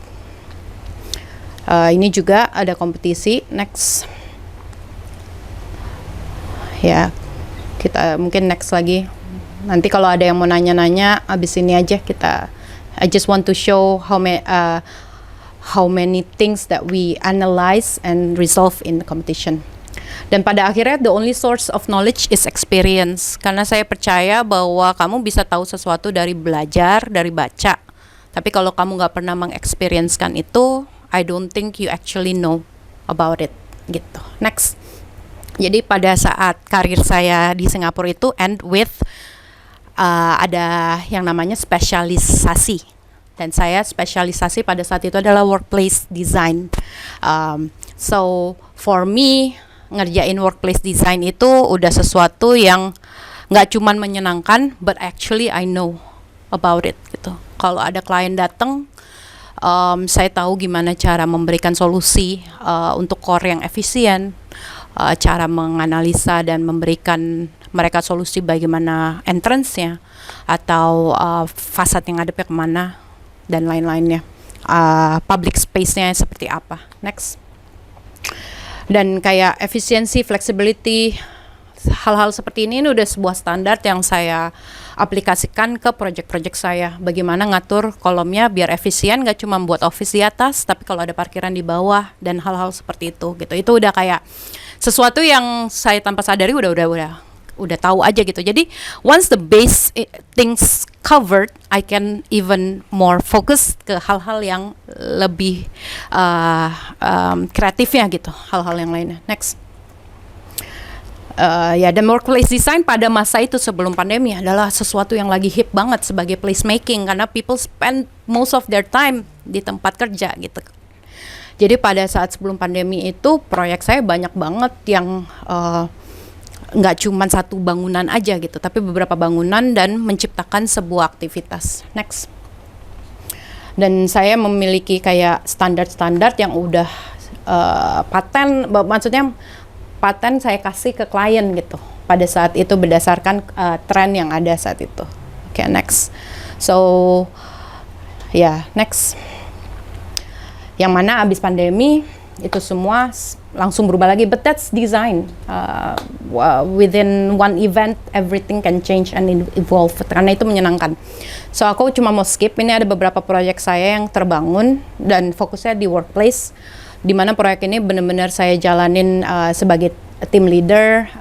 Ini juga ada kompetisi. Next. Ya, kita mungkin next lagi. Nanti kalau ada yang mau nanya-nanya, abis ini aja kita. I just want to show how many things that we analyze and resolve in the competition. Dan pada akhirnya the only source of knowledge is experience. Karena saya percaya bahwa kamu bisa tahu sesuatu dari belajar, dari baca. Tapi kalau kamu nggak pernah mengexperiencekan itu, I don't think you actually know about it. Gitu. Next. Jadi pada saat karir saya di Singapura itu end with ada yang namanya spesialisasi. Dan saya spesialisasi pada saat itu adalah workplace design. So for me, ngerjain workplace design itu udah sesuatu yang nggak cuman menyenangkan, but actually I know about it gitu. Kalau ada klien datang, saya tahu gimana cara memberikan solusi untuk core yang efisien, cara menganalisa dan memberikan mereka solusi bagaimana entrance-nya atau fasad yang hadapnya kemana dan lain-lainnya, public space-nya seperti apa. Next. Dan kayak efisiensi, flexibility, hal-hal seperti ini udah sebuah standar yang saya aplikasikan ke project-project saya. Bagaimana ngatur kolomnya biar efisien, gak cuma buat office di atas, tapi kalau ada parkiran di bawah dan hal-hal seperti itu gitu. Itu udah kayak sesuatu yang saya tanpa sadari udah tahu aja gitu. Jadi once the base things covered, I can even more focus ke hal-hal yang lebih kreatifnya gitu, hal-hal yang lainnya. Next. Ya, dan workplace design pada masa itu sebelum pandemi adalah sesuatu yang lagi hip banget sebagai placemaking karena people spend most of their time di tempat kerja gitu. Jadi pada saat sebelum pandemi itu proyek saya banyak banget yang nggak cuma satu bangunan aja gitu, tapi beberapa bangunan dan menciptakan sebuah aktivitas. Next. Dan saya memiliki kayak standar-standar yang udah paten, maksudnya paten saya kasih ke klien gitu. Pada saat itu berdasarkan tren yang ada saat itu. Oke, next. So, next. Yang mana abis pandemi itu semua langsung berubah lagi, but that's design. Within one event everything can change and evolve, karena itu menyenangkan. So aku cuma mau skip, ini ada beberapa proyek saya yang terbangun dan fokusnya di workplace, di mana proyek ini benar-benar saya jalanin sebagai team leader,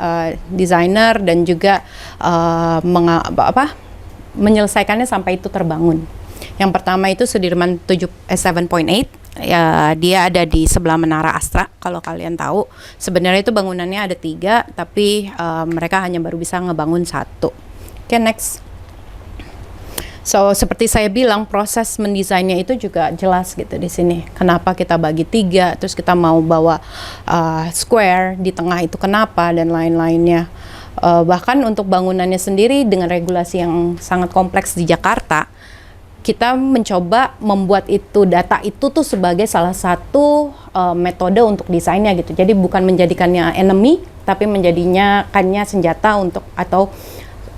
designer, dan juga menyelesaikannya sampai itu terbangun. Yang pertama itu Sudirman 7.8, ya, dia ada di sebelah Menara Astra. Kalau kalian tahu, sebenarnya itu bangunannya ada 3, tapi mereka hanya baru bisa ngebangun 1. Oke, next. So seperti saya bilang, proses mendesainnya itu juga jelas gitu di sini. Kenapa kita bagi 3, terus kita mau bawa square di tengah itu kenapa, dan lain-lainnya. Bahkan untuk bangunannya sendiri dengan regulasi yang sangat kompleks di Jakarta, kita mencoba membuat itu data itu tuh sebagai salah satu metode untuk desainnya gitu. Jadi bukan menjadikannya enemy, tapi menjadikannya senjata untuk atau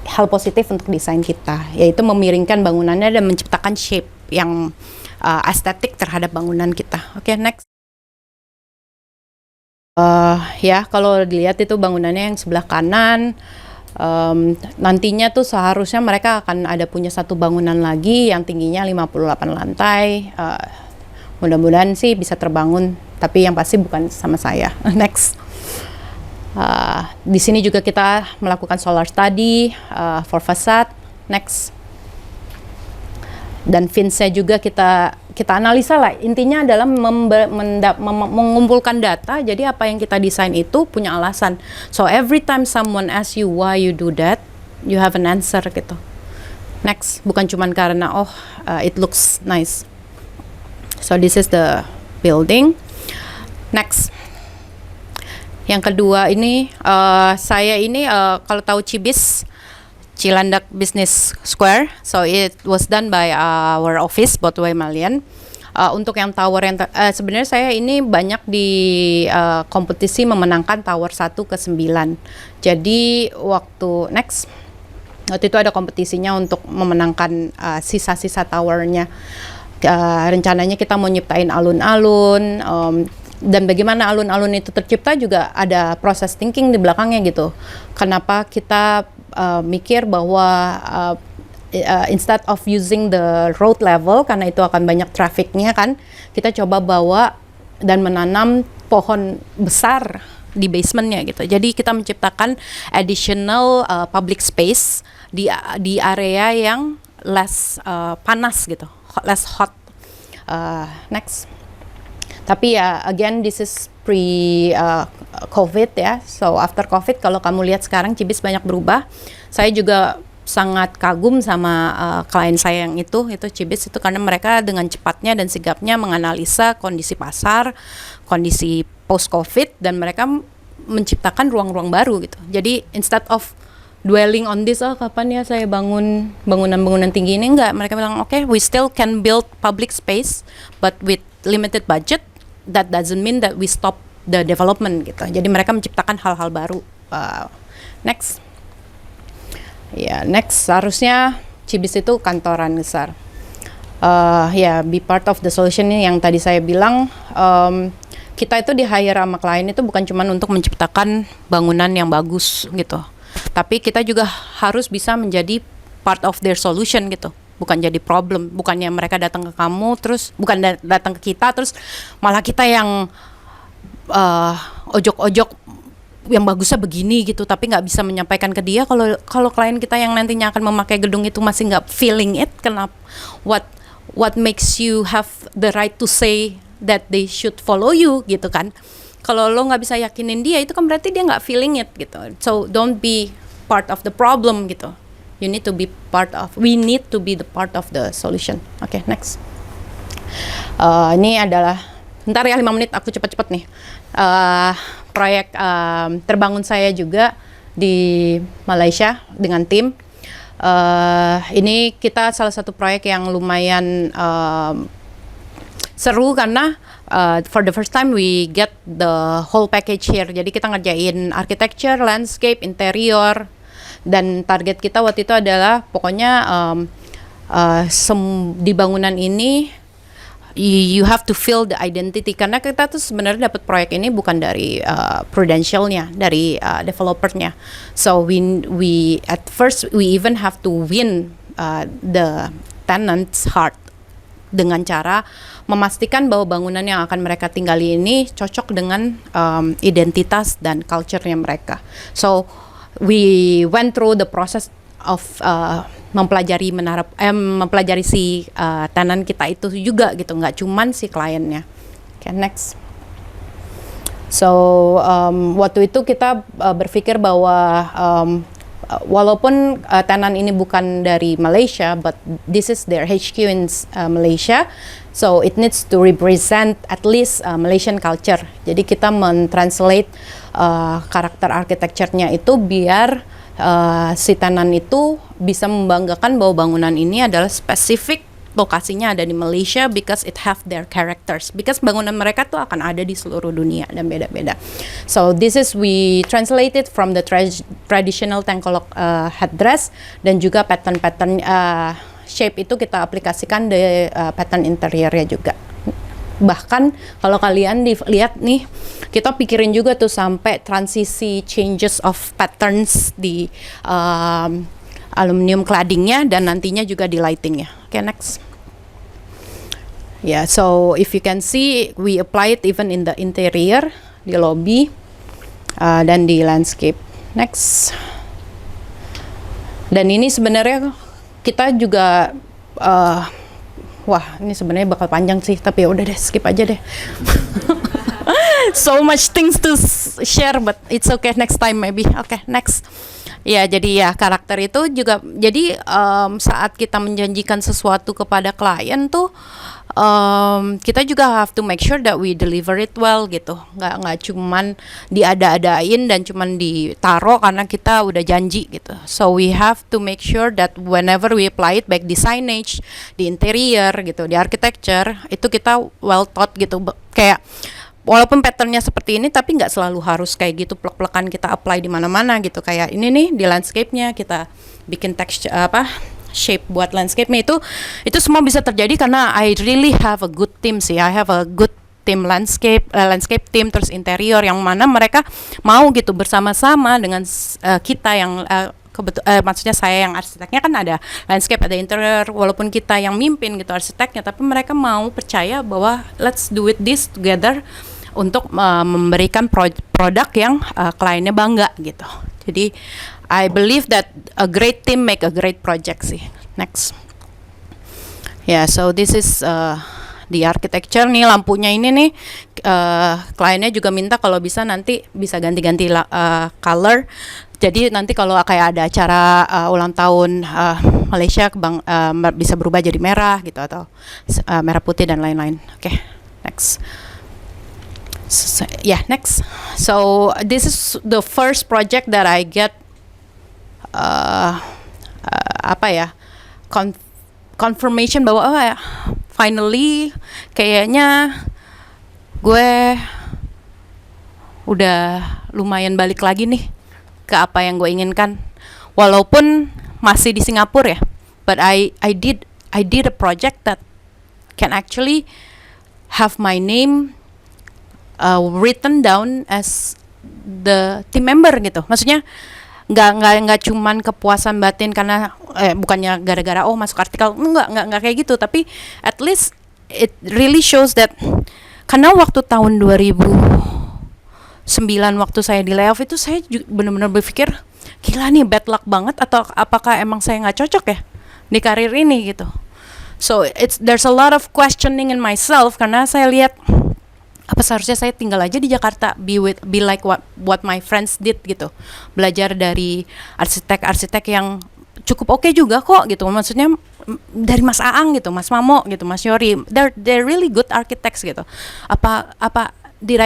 hal positif untuk desain kita, yaitu memiringkan bangunannya dan menciptakan shape yang estetik terhadap bangunan kita. Oke, next. Ya, kalau dilihat itu bangunannya yang sebelah kanan, nantinya tuh seharusnya mereka akan ada punya satu bangunan lagi yang tingginya 58 lantai. Mudah-mudahan sih bisa terbangun, tapi yang pasti bukan sama saya. Next. Di sini juga kita melakukan solar study for facade. Next. Dan fins-nya juga kita analisa lah. Intinya adalah mengumpulkan data. Jadi apa yang kita desain itu punya alasan. So every time someone asks you why you do that, you have an answer gitu. Next. Bukan cuman karena it looks nice. So this is the building. Next. Yang kedua ini, saya ini kalau tahu Cibis, Cilandak Business Square, so it was done by our office, Botway Malian. Untuk yang tower yang sebenarnya saya ini banyak di kompetisi memenangkan tower 1 ke 9. Jadi waktu itu ada kompetisinya untuk memenangkan sisa-sisa towernya. Rencananya kita mau nyiptain alun-alun, dan bagaimana alun-alun itu tercipta juga ada proses thinking di belakangnya gitu. Kenapa kita mikir bahwa instead of using the road level, karena itu akan banyak trafficnya kan, kita coba bawa dan menanam pohon besar di basementnya gitu. Jadi kita menciptakan additional public space di area yang less panas gitu, less hot. Next. Tapi ya, again, this is pre-COVID ya. So, after COVID, kalau kamu lihat sekarang, Cibis banyak berubah. Saya juga sangat kagum sama klien saya yang itu Cibis itu, karena mereka dengan cepatnya dan sigapnya menganalisa kondisi pasar, kondisi post-COVID, dan mereka menciptakan ruang-ruang baru gitu. Jadi, instead of dwelling on this, kapan ya saya bangun bangunan-bangunan tinggi ini, enggak. Mereka bilang, okay, we still can build public space, but with limited budget. That doesn't mean that we stop the development gitu. Jadi mereka menciptakan hal-hal baru. Next. Ya, next. Seharusnya Cibis itu kantoran besar. Be part of the solution ini yang tadi saya bilang. Kita itu di hire sama klien itu bukan cuma untuk menciptakan bangunan yang bagus gitu. Tapi kita juga harus bisa menjadi part of their solution gitu. Bukan jadi problem, bukannya mereka datang ke kamu terus, bukan datang ke kita terus malah kita yang ojok-ojok yang bagusnya begini gitu, tapi nggak bisa menyampaikan ke dia. Kalau klien kita yang nantinya akan memakai gedung itu masih nggak feeling it, kenapa? What makes you have the right to say that they should follow you gitu kan? Kalau lo nggak bisa yakinin dia, itu kan berarti dia nggak feeling it gitu. So don't be part of the problem gitu. We need to be the part of the solution. Okay, next. Ini adalah, bentar ya 5 menit, aku cepet-cepet nih. Proyek terbangun saya juga di Malaysia dengan tim. Ini kita salah satu proyek yang lumayan seru karena for the first time we get the whole package here. Jadi kita ngerjain architecture, landscape, interior. Dan target kita waktu itu adalah pokoknya di bangunan ini you have to feel the identity, karena kita tuh sebenarnya dapat proyek ini bukan dari Prudentialnya, dari developernya. So we at first we even have to win the tenant's heart dengan cara memastikan bahwa bangunan yang akan mereka tinggali ini cocok dengan identitas dan culture-nya mereka. So we went through the process of mempelajari si tenant kita itu juga gitu, nggak cuman si kliennya. Okay, next. So waktu itu kita berpikir bahwa walaupun tenan ini bukan dari Malaysia, but this is their HQ in Malaysia, so it needs to represent at least Malaysian culture. Jadi kita mentranslate karakter architecture-nya itu biar si tenan itu bisa membanggakan bahwa bangunan ini adalah spesifik lokasinya ada di Malaysia because it have their characters, because bangunan mereka tuh akan ada di seluruh dunia dan beda-beda. So this is we translated from the traditional Tengkolok headdress, dan juga pattern shape itu kita aplikasikan di pattern interiornya juga. Bahkan kalau kalian lihat nih, kita pikirin juga tuh sampai transisi changes of patterns di aluminium claddingnya dan nantinya juga di lightingnya. Okay, next. Yeah, so if you can see, we apply it even in the interior, di lobby, dan di landscape. Next. Dan ini sebenarnya kita juga, wah ini sebenarnya bakal panjang sih, tapi ya udah deh, skip aja deh. So much things to share, but it's okay, next time maybe. Okay, next. Ya, jadi ya karakter itu juga, jadi saat kita menjanjikan sesuatu kepada klien tuh, kita juga have to make sure that we deliver it well gitu. Nggak cuman diada-adain dan cuman ditaro karena kita udah janji gitu. So we have to make sure that whenever we apply it, baik di signage, di interior gitu, di architecture, itu kita well thought gitu. Kayak walaupun patternnya seperti ini, tapi nggak selalu harus kayak gitu plek-plekan kita apply di mana-mana gitu. Kayak ini nih di landscape-nya kita bikin texture shape buat landscape-nya, itu semua bisa terjadi karena I really have a good team sih. I have a good team landscape team, terus interior yang mana mereka mau gitu bersama-sama dengan kita yang maksudnya saya yang arsiteknya, kan ada landscape, ada interior, walaupun kita yang mimpin gitu arsiteknya, tapi mereka mau percaya bahwa let's do it this together untuk memberikan produk yang kliennya bangga gitu. Jadi I believe that a great team make a great project sih. Next. Yeah, so this is the architecture nih, lampunya ini nih, kliennya juga minta kalau bisa nanti bisa ganti-ganti color. Jadi nanti kalau kayak ada acara ulang tahun Malaysia, bisa berubah jadi merah gitu, atau merah putih dan lain-lain. Oke, next. Next. So this is the first project that I get confirmation bahwa finally kayaknya gue udah lumayan balik lagi nih ke apa yang gue inginkan, walaupun masih di Singapura ya, but I did a project that can actually have my name written down as the team member gitu. Maksudnya nggak cuman kepuasan batin karena bukannya gara-gara masuk artikel, nggak kayak gitu, tapi at least it really shows that, karena waktu tahun 2009 waktu saya di layoff itu, saya benar-benar berpikir gila nih, bad luck banget, atau apakah emang saya nggak cocok ya di karir ini gitu. So there's a lot of questioning in myself, karena saya lihat apa seharusnya saya tinggal aja di Jakarta, be like what my friends did gitu, belajar dari arsitek-arsitek yang cukup oke juga kok gitu, maksudnya dari Mas Aang gitu, Mas Mamo gitu, Mas Yori, they're really good architects gitu. Apa did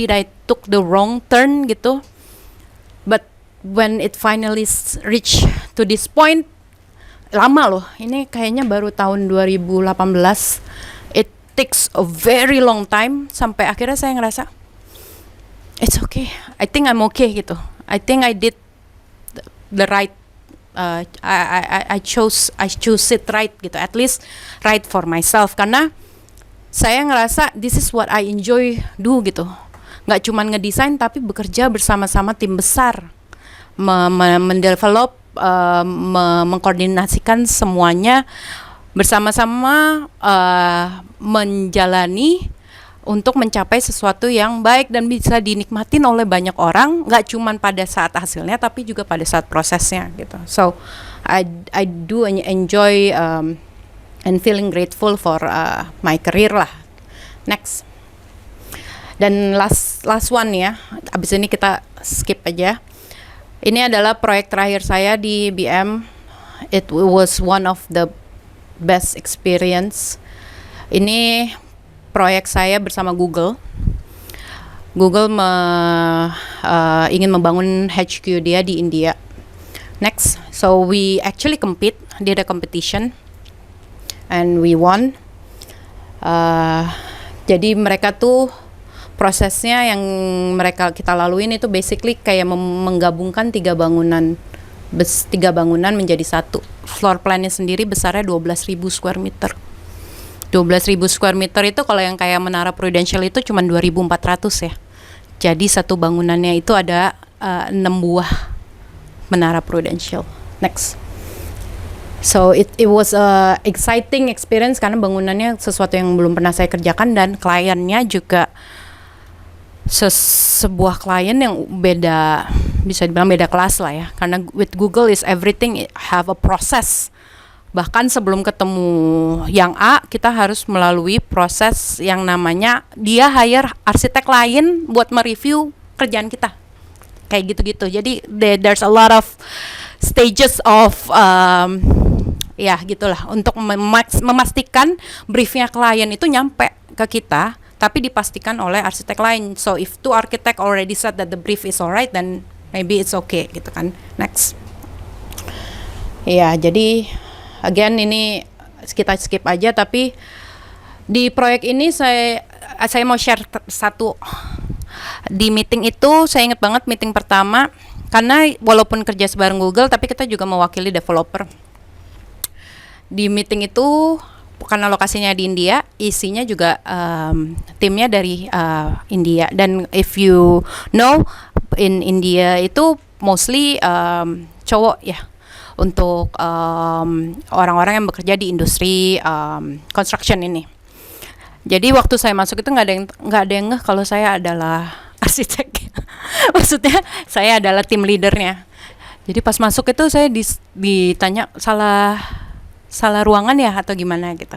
I took the wrong turn gitu? But when it finally reach to this point, lama loh, ini kayaknya baru tahun 2018. It takes a very long time sampai akhirnya saya ngerasa it's okay, I think I'm okay gitu. I think I did the right, I choose it right gitu, at least right for myself, karena saya ngerasa this is what I enjoy do gitu. Nggak cuma ngedesain, tapi bekerja bersama-sama tim besar, mendevelop, mengkoordinasikan semuanya bersama-sama, menjalani untuk mencapai sesuatu yang baik dan bisa dinikmatin oleh banyak orang, nggak cuma pada saat hasilnya, tapi juga pada saat prosesnya gitu. So I do enjoy and feeling grateful for my career lah. Next. Dan last one ya, abis ini kita skip aja. Ini adalah proyek terakhir saya di BM. It was one of the best experience. Ini proyek saya bersama Google. Google ingin membangun HQ dia di India. Next, so we actually did a competition, and we won. Jadi mereka tuh prosesnya yang kita laluin itu basically kayak menggabungkan tiga bangunan menjadi satu. Floor plan-nya sendiri besarnya 12.000 square meter. 12.000 square meter itu kalau yang kayak Menara Prudential itu cuma 2.400 ya. Jadi satu bangunannya itu ada 6 buah Menara Prudential. Next. So it was a exciting experience karena bangunannya sesuatu yang belum pernah saya kerjakan, dan kliennya juga sebuah klien yang bisa dibilang beda kelas lah ya, karena with Google is everything have a process. Bahkan sebelum ketemu yang A, kita harus melalui proses yang namanya dia hire arsitek lain buat mereview kerjaan kita, kayak gitu-gitu. Jadi there's a lot of stages of ya gitulah untuk memastikan briefnya klien itu nyampe ke kita, tapi dipastikan oleh arsitek lain. So if two architect already said that the brief is alright, then maybe it's okay gitu kan. Next. Ya, jadi again ini kita skip aja, tapi di proyek ini saya mau share satu. Di meeting itu saya ingat banget meeting pertama, karena walaupun kerja bareng Google tapi kita juga mewakili developer. Di meeting itu karena lokasinya di India, isinya juga timnya dari India. Dan if you know, in India itu mostly cowok ya, untuk orang-orang yang bekerja di industri construction ini. Jadi waktu saya masuk itu nggak ada yang ngeh kalau saya adalah arsitek. Maksudnya saya adalah tim leadernya. Jadi pas masuk itu saya ditanya salah ruangan ya atau gimana gitu.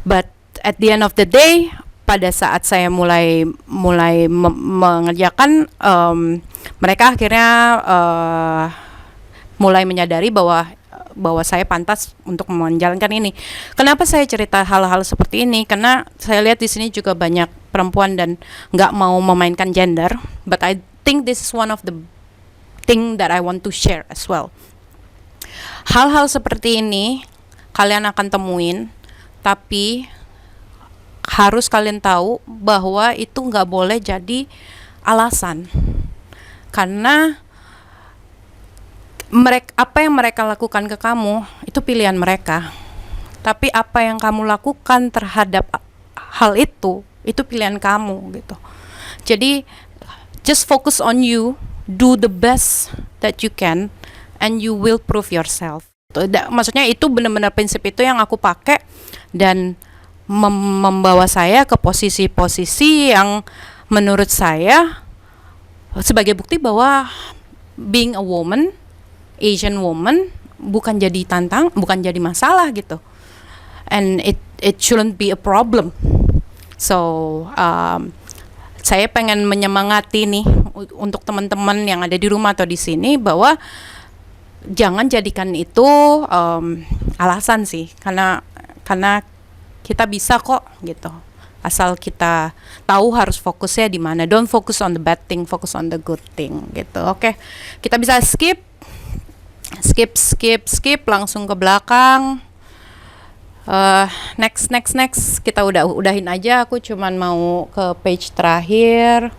But at the end of the day, pada saat saya mulai mengerjakan, mereka akhirnya mulai menyadari bahwa saya pantas untuk menjalankan ini. Kenapa saya cerita hal-hal seperti ini? Karena saya lihat di sini juga banyak perempuan dan nggak mau memainkan gender. But I think this is one of the thing that I want to share as well. Hal-hal seperti ini kalian akan temuin, tapi harus kalian tahu bahwa itu nggak boleh jadi alasan. Karena apa yang mereka lakukan ke kamu itu pilihan mereka, tapi apa yang kamu lakukan terhadap hal itu pilihan kamu gitu. Jadi just focus on you, do the best that you can, and you will prove yourself. Maksudnya itu benar-benar prinsip itu yang aku pakai dan membawa saya ke posisi-posisi yang menurut saya sebagai bukti bahwa being a woman, Asian woman, bukan jadi masalah gitu. And it shouldn't be a problem. So saya pengen menyemangati nih untuk teman-teman yang ada di rumah atau di sini bahwa jangan jadikan itu alasan sih, karena kita bisa kok gitu, asal kita tahu harus fokusnya di mana. Don't focus on the bad thing, focus on the good thing gitu. Oke. Kita bisa skip langsung ke belakang. Next kita udahin aja. Aku cuman mau ke page terakhir.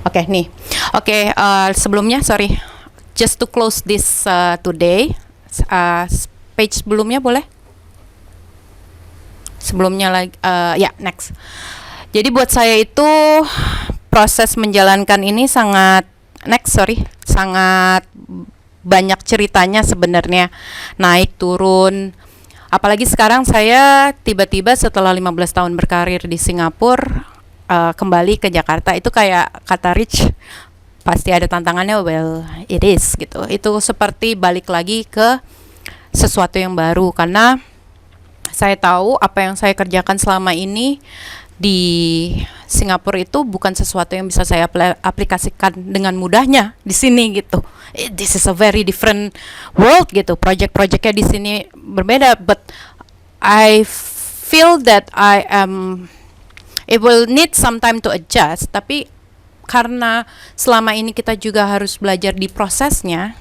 Oke, sebelumnya sorry, just to close this today, page sebelumnya boleh? Sebelumnya lagi, next. Jadi buat saya itu proses menjalankan ini sangat banyak ceritanya sebenarnya, naik turun. Apalagi sekarang saya tiba-tiba setelah 15 tahun berkarir di Singapura, kembali ke Jakarta. Itu kayak kata Rich, pasti ada tantangannya. Well, it is gitu. Itu seperti balik lagi ke sesuatu yang baru, karena saya tahu apa yang saya kerjakan selama ini di Singapura itu bukan sesuatu yang bisa saya aplikasikan dengan mudahnya di sini gitu. This is a very different world gitu. Project-projectnya di sini berbeda, but I feel that it will need some time to adjust. Tapi karena selama ini kita juga harus belajar di prosesnya,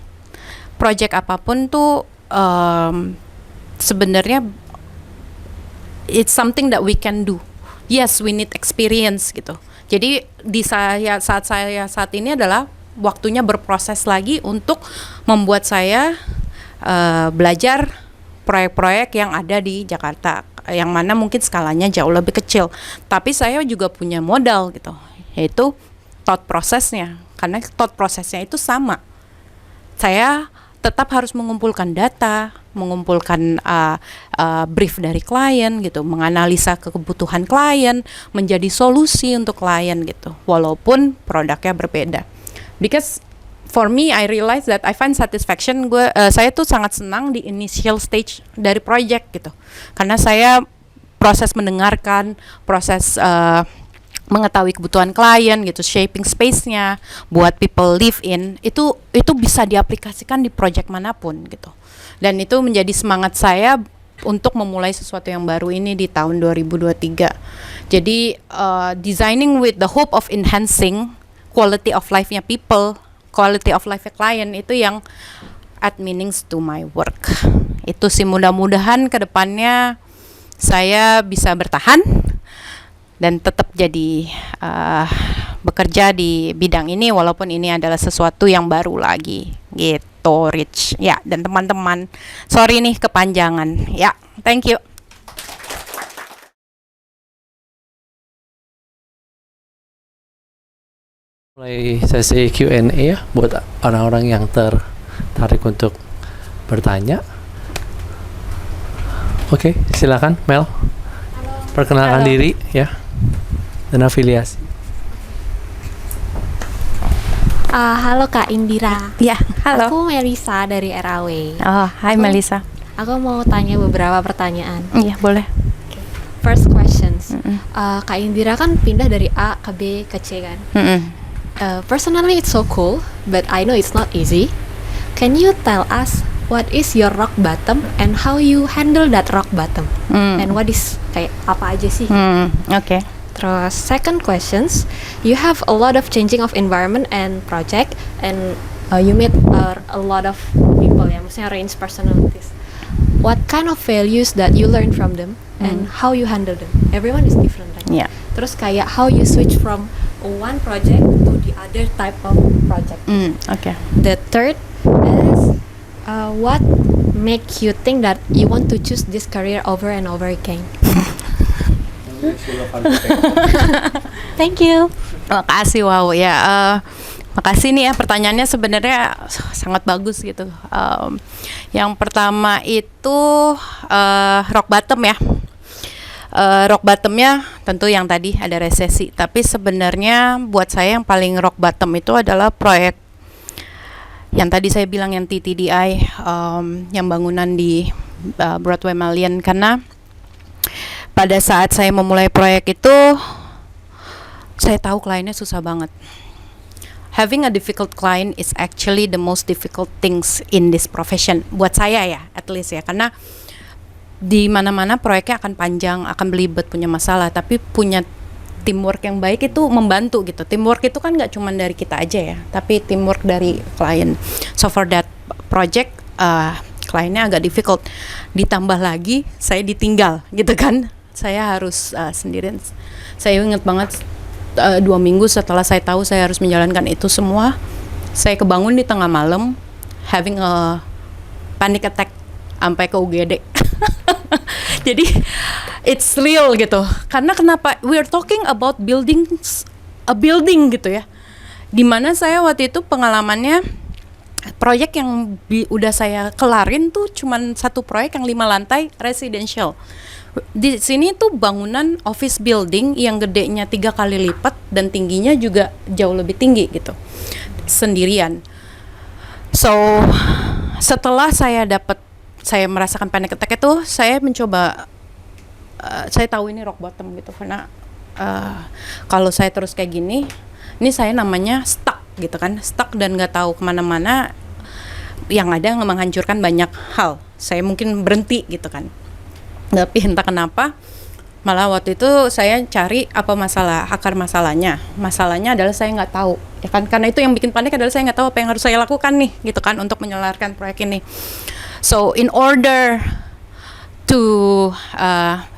project apapun tuh sebenarnya it's something that we can do. Yes, we need experience gitu. Jadi saat ini adalah waktunya berproses lagi untuk membuat saya belajar proyek-proyek yang ada di Jakarta, yang mana mungkin skalanya jauh lebih kecil. Tapi saya juga punya modal gitu, yaitu thought prosesnya. Karena thought prosesnya itu sama. Saya tetap harus mengumpulkan data, mengumpulkan brief dari klien gitu, menganalisa kebutuhan klien, menjadi solusi untuk klien gitu, walaupun produknya berbeda. Because for me, I realize that I find satisfaction. Saya tuh sangat senang di initial stage dari project gitu, karena saya proses mendengarkan, proses mengetahui kebutuhan klien gitu, shaping space-nya buat people live in, itu bisa diaplikasikan di project manapun gitu. Dan itu menjadi semangat saya untuk memulai sesuatu yang baru ini di tahun 2023. Jadi designing with the hope of enhancing quality of life-nya people, quality of life-nya klien, itu yang add meanings to my work. Itu sih, mudah-mudahan ke depannya saya bisa bertahan dan tetap jadi bekerja di bidang ini, walaupun ini adalah sesuatu yang baru lagi gitu, Rich. Ya, dan teman-teman, sorry nih kepanjangan. Ya, thank you. Mulai sesi Q&A ya, buat orang-orang yang tertarik untuk bertanya. Oke, silakan Mel. Perkenalkan Halo. diri ya, dan afiliasi. Halo Kak Indira. Ya, halo. Aku Melisa dari RAW. Oh, hai Melisa. Aku mau tanya beberapa pertanyaan. Iya, boleh. First questions. Kak Indira kan pindah dari A ke B ke C kan. Personally it's so cool, but I know it's not easy. Can you tell us what is your rock bottom and how you handle that rock bottom? And what is, kayak apa aja sih? Oke. Terus second questions, you have a lot of changing of environment and project, and you meet a lot of people ya, maksudnya range personalities. What kind of values that you learn from them and how you handle them? Everyone is different, right? Yeah. Terus kayak how you switch from one project to the other type of project. Oke. The third is what make you think that you want to choose this career over and over again? Thank you. Makasih, wow ya. Makasih nih ya, pertanyaannya sebenarnya sangat bagus gitu. Yang pertama itu rock bottom ya. Rock bottomnya tentu yang tadi ada resesi. Tapi sebenarnya buat saya yang paling rock bottom itu adalah proyek yang tadi saya bilang, yang TTDI, yang bangunan di Broadway Malian. Karena pada saat saya memulai proyek itu, saya tahu kliennya susah banget. Having a difficult client is actually the most difficult things in this profession. Buat saya ya, at least ya. Karena di mana-mana proyeknya akan panjang, akan belibet, punya masalah. Tapi punya teamwork yang baik itu membantu gitu. Teamwork itu kan nggak cuma dari kita aja ya, tapi teamwork dari klien. So for that project, kliennya agak difficult. Ditambah lagi, saya ditinggal gitu kan. Saya harus sendirian. Saya ingat banget 2 minggu setelah saya tahu saya harus menjalankan itu semua, saya kebangun di tengah malam, having a panic attack sampai ke UGD. Jadi it's real gitu. Karena kenapa? We are talking about a building gitu ya. Dimana saya waktu itu pengalamannya, proyek yang udah saya kelarin tuh cuman satu proyek yang 5 lantai residential. Di sini tuh bangunan office building yang gedenya 3 kali lipat dan tingginya juga jauh lebih tinggi gitu, sendirian. So setelah saya merasakan panic attack itu, saya mencoba, saya tahu ini rock bottom gitu, karena kalau saya terus kayak gini, ini saya namanya stuck gitu kan, stuck dan nggak tahu kemana-mana, yang ada menghancurkan banyak hal. Saya mungkin berhenti gitu kan. Tapi entah kenapa, malah waktu itu saya cari apa akar masalahnya. Masalahnya adalah saya nggak tahu, ya kan? Karena itu yang bikin panik adalah saya nggak tahu apa yang harus saya lakukan nih, gitu kan, untuk menyelarkan proyek ini. So in order to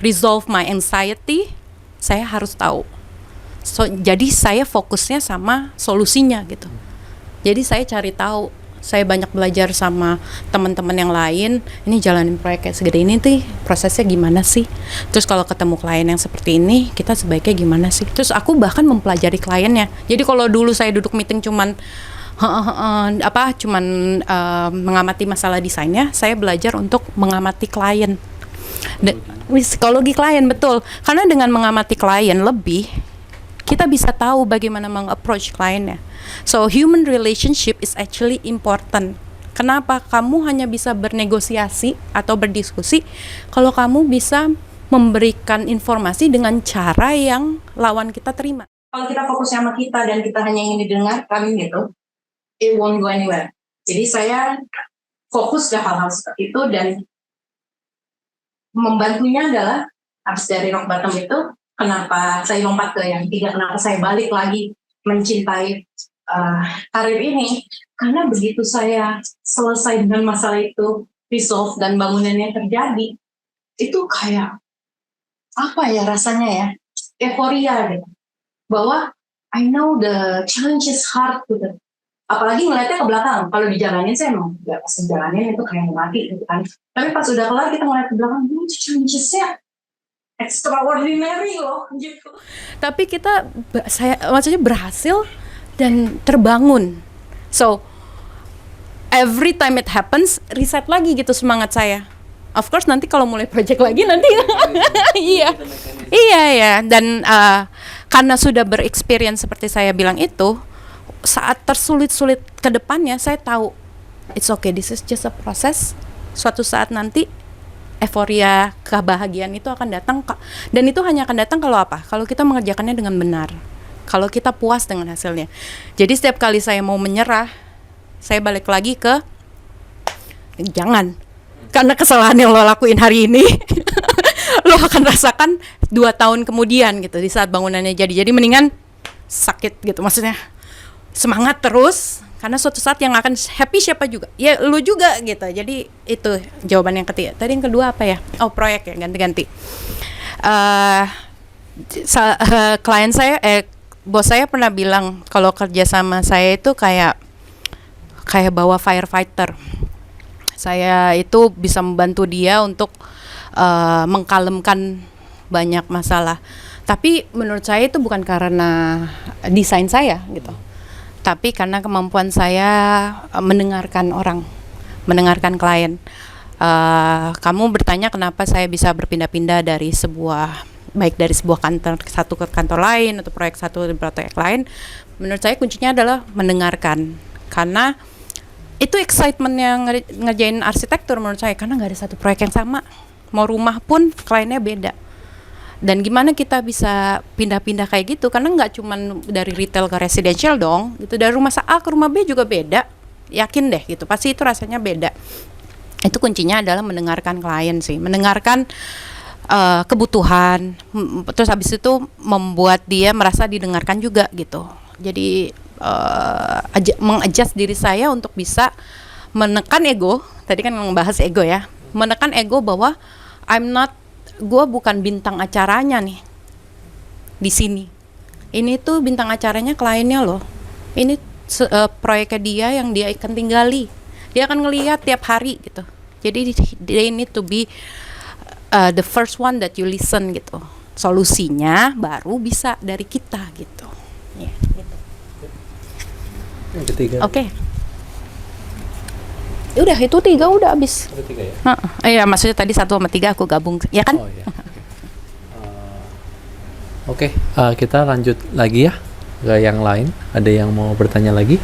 resolve my anxiety, saya harus tahu. So jadi saya fokusnya sama solusinya gitu. Jadi saya cari tahu. Saya banyak belajar sama teman-teman yang lain. Ini jalanin proyek kayak segede ini tuh prosesnya gimana sih? Terus kalau ketemu klien yang seperti ini, kita sebaiknya gimana sih? Terus aku bahkan mempelajari kliennya. Jadi kalau dulu saya duduk meeting cuman mengamati masalah desainnya, saya belajar untuk mengamati klien. Psikologi klien, betul. Karena dengan mengamati klien lebih, kita bisa tahu bagaimana meng-approach kliennya. So human relationship is actually important. Kenapa? Kamu hanya bisa bernegosiasi atau berdiskusi kalau kamu bisa memberikan informasi dengan cara yang lawan kita terima. Kalau kita fokus sama kita dan kita hanya ingin didengarkan gitu, it won't go anywhere. Jadi saya fokus ke hal-hal seperti itu, dan membantunya adalah habis dari rock bottom itu, kenapa saya lompat ke yang 3, kenapa saya balik lagi mencintai karir ini, karena begitu saya selesai dengan masalah itu, resolve dan bangunannya terjadi, itu kayak apa ya rasanya ya, euforia gitu, bahwa I know the challenge is hard gitu. Apalagi ngeliatnya ke belakang, kalau dijalanin saya emang gak pas dijalanin itu kayak mati gitu kan, tapi pas udah kelar kita ngeliat ke belakang, challenge-nya extraordinary loh gitu. Tapi maksudnya berhasil dan terbangun. So every time it happens, reset lagi gitu semangat saya. Of course nanti kalau mulai project lagi nanti iya. Dan karena sudah berexperience seperti saya bilang itu, saat tersulit-sulit ke depannya, saya tahu it's okay, this is just a process. Suatu saat nanti euforia, kebahagiaan itu akan datang, dan itu hanya akan datang kalau apa? Kalau kita mengerjakannya dengan benar, kalau kita puas dengan hasilnya. Jadi setiap kali saya mau menyerah, saya balik lagi ke jangan, karena kesalahan yang lo lakuin hari ini lo akan rasakan 2 tahun kemudian gitu, di saat bangunannya jadi mendingan sakit gitu, maksudnya semangat terus, karena suatu saat yang akan happy siapa juga, ya lu juga gitu. Jadi itu jawaban yang ketiga. Tadi yang kedua apa ya? Oh, proyek ya, ganti-ganti. Klien saya, bos saya pernah bilang kalau kerja sama saya itu kayak bawa firefighter. Saya itu bisa membantu dia untuk mengkalemkan banyak masalah. Tapi menurut saya itu bukan karena desain saya gitu, tapi karena kemampuan saya mendengarkan orang, mendengarkan klien. Kamu bertanya kenapa saya bisa berpindah-pindah dari baik dari sebuah kantor satu ke kantor lain, atau proyek satu ke proyek lain. Menurut saya kuncinya adalah mendengarkan, karena itu excitement yang ngerjain arsitektur menurut saya, karena nggak ada satu proyek yang sama. Mau rumah pun kliennya beda. Dan gimana kita bisa pindah-pindah kayak gitu, karena nggak cuma dari retail ke residential dong, gitu. Dari rumah A ke rumah B juga beda, yakin deh gitu, pasti itu rasanya beda. Itu kuncinya adalah mendengarkan klien sih, mendengarkan kebutuhan, terus habis itu membuat dia merasa didengarkan juga gitu. Jadi mengadjust diri saya untuk bisa menekan ego, tadi kan membahas ego ya, menekan ego bahwa gue bukan bintang acaranya nih di sini. Ini tuh bintang acaranya kliennya loh. Ini proyeknya dia yang dia akan tinggali. Dia akan ngelihat tiap hari gitu. Jadi they need to be the first one that you listen gitu. Solusinya baru bisa dari kita gitu. Yeah, gitu. Yang ketiga. Oke. Udah itu 3 udah habis. Ada 3 ya? Iya, maksudnya tadi 1 sama 3 aku gabung, ya kan? Oh iya. Oke, kita lanjut lagi ya ke yang lain. Ada yang mau bertanya lagi?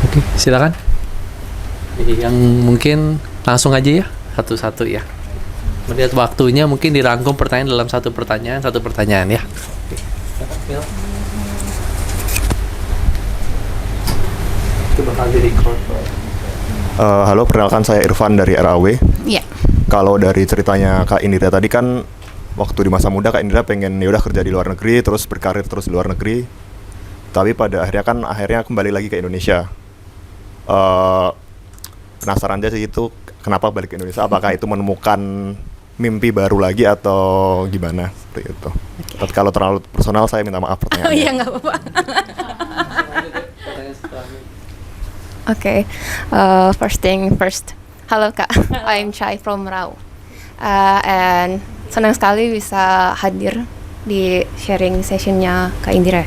Oke, silakan. Yang mungkin langsung aja ya, satu-satu ya. Melihat waktunya mungkin dirangkum pertanyaan dalam satu pertanyaan ya. Itu bakal di record. Halo, perkenalkan saya Irfan dari RAW. Iya. Kalau dari ceritanya Kak Indira tadi kan waktu di masa muda Kak Indira pengen ya udah kerja di luar negeri, terus berkarir terus di luar negeri. Tapi pada akhirnya kembali lagi ke Indonesia. Penasaran aja sih itu kenapa balik ke Indonesia? Apakah itu menemukan mimpi baru lagi atau gimana seperti itu? Tapi kalau terlalu personal saya minta maaf pertanyaannya. Oh iya, nggak apa-apa. Okay, first thing first. Halo Kak, I'm Chai from Rau. And senang sekali bisa hadir di sharing sessionnya Kak Indira.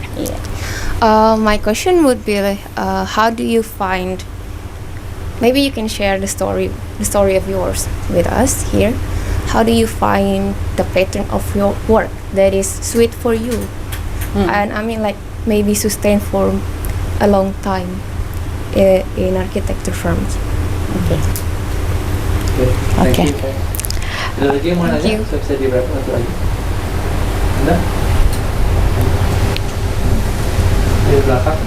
My question would be, how do you find? Maybe you can share the story of yours with us here. How do you find the pattern of your work that is sweet for you? And I mean, like maybe sustain for a long time in architecture firms. Okay. Thank you. Ada lagi yang mau Thank nanya? you. Saya bisa di wrap satu lagi. Anda? Di belakang.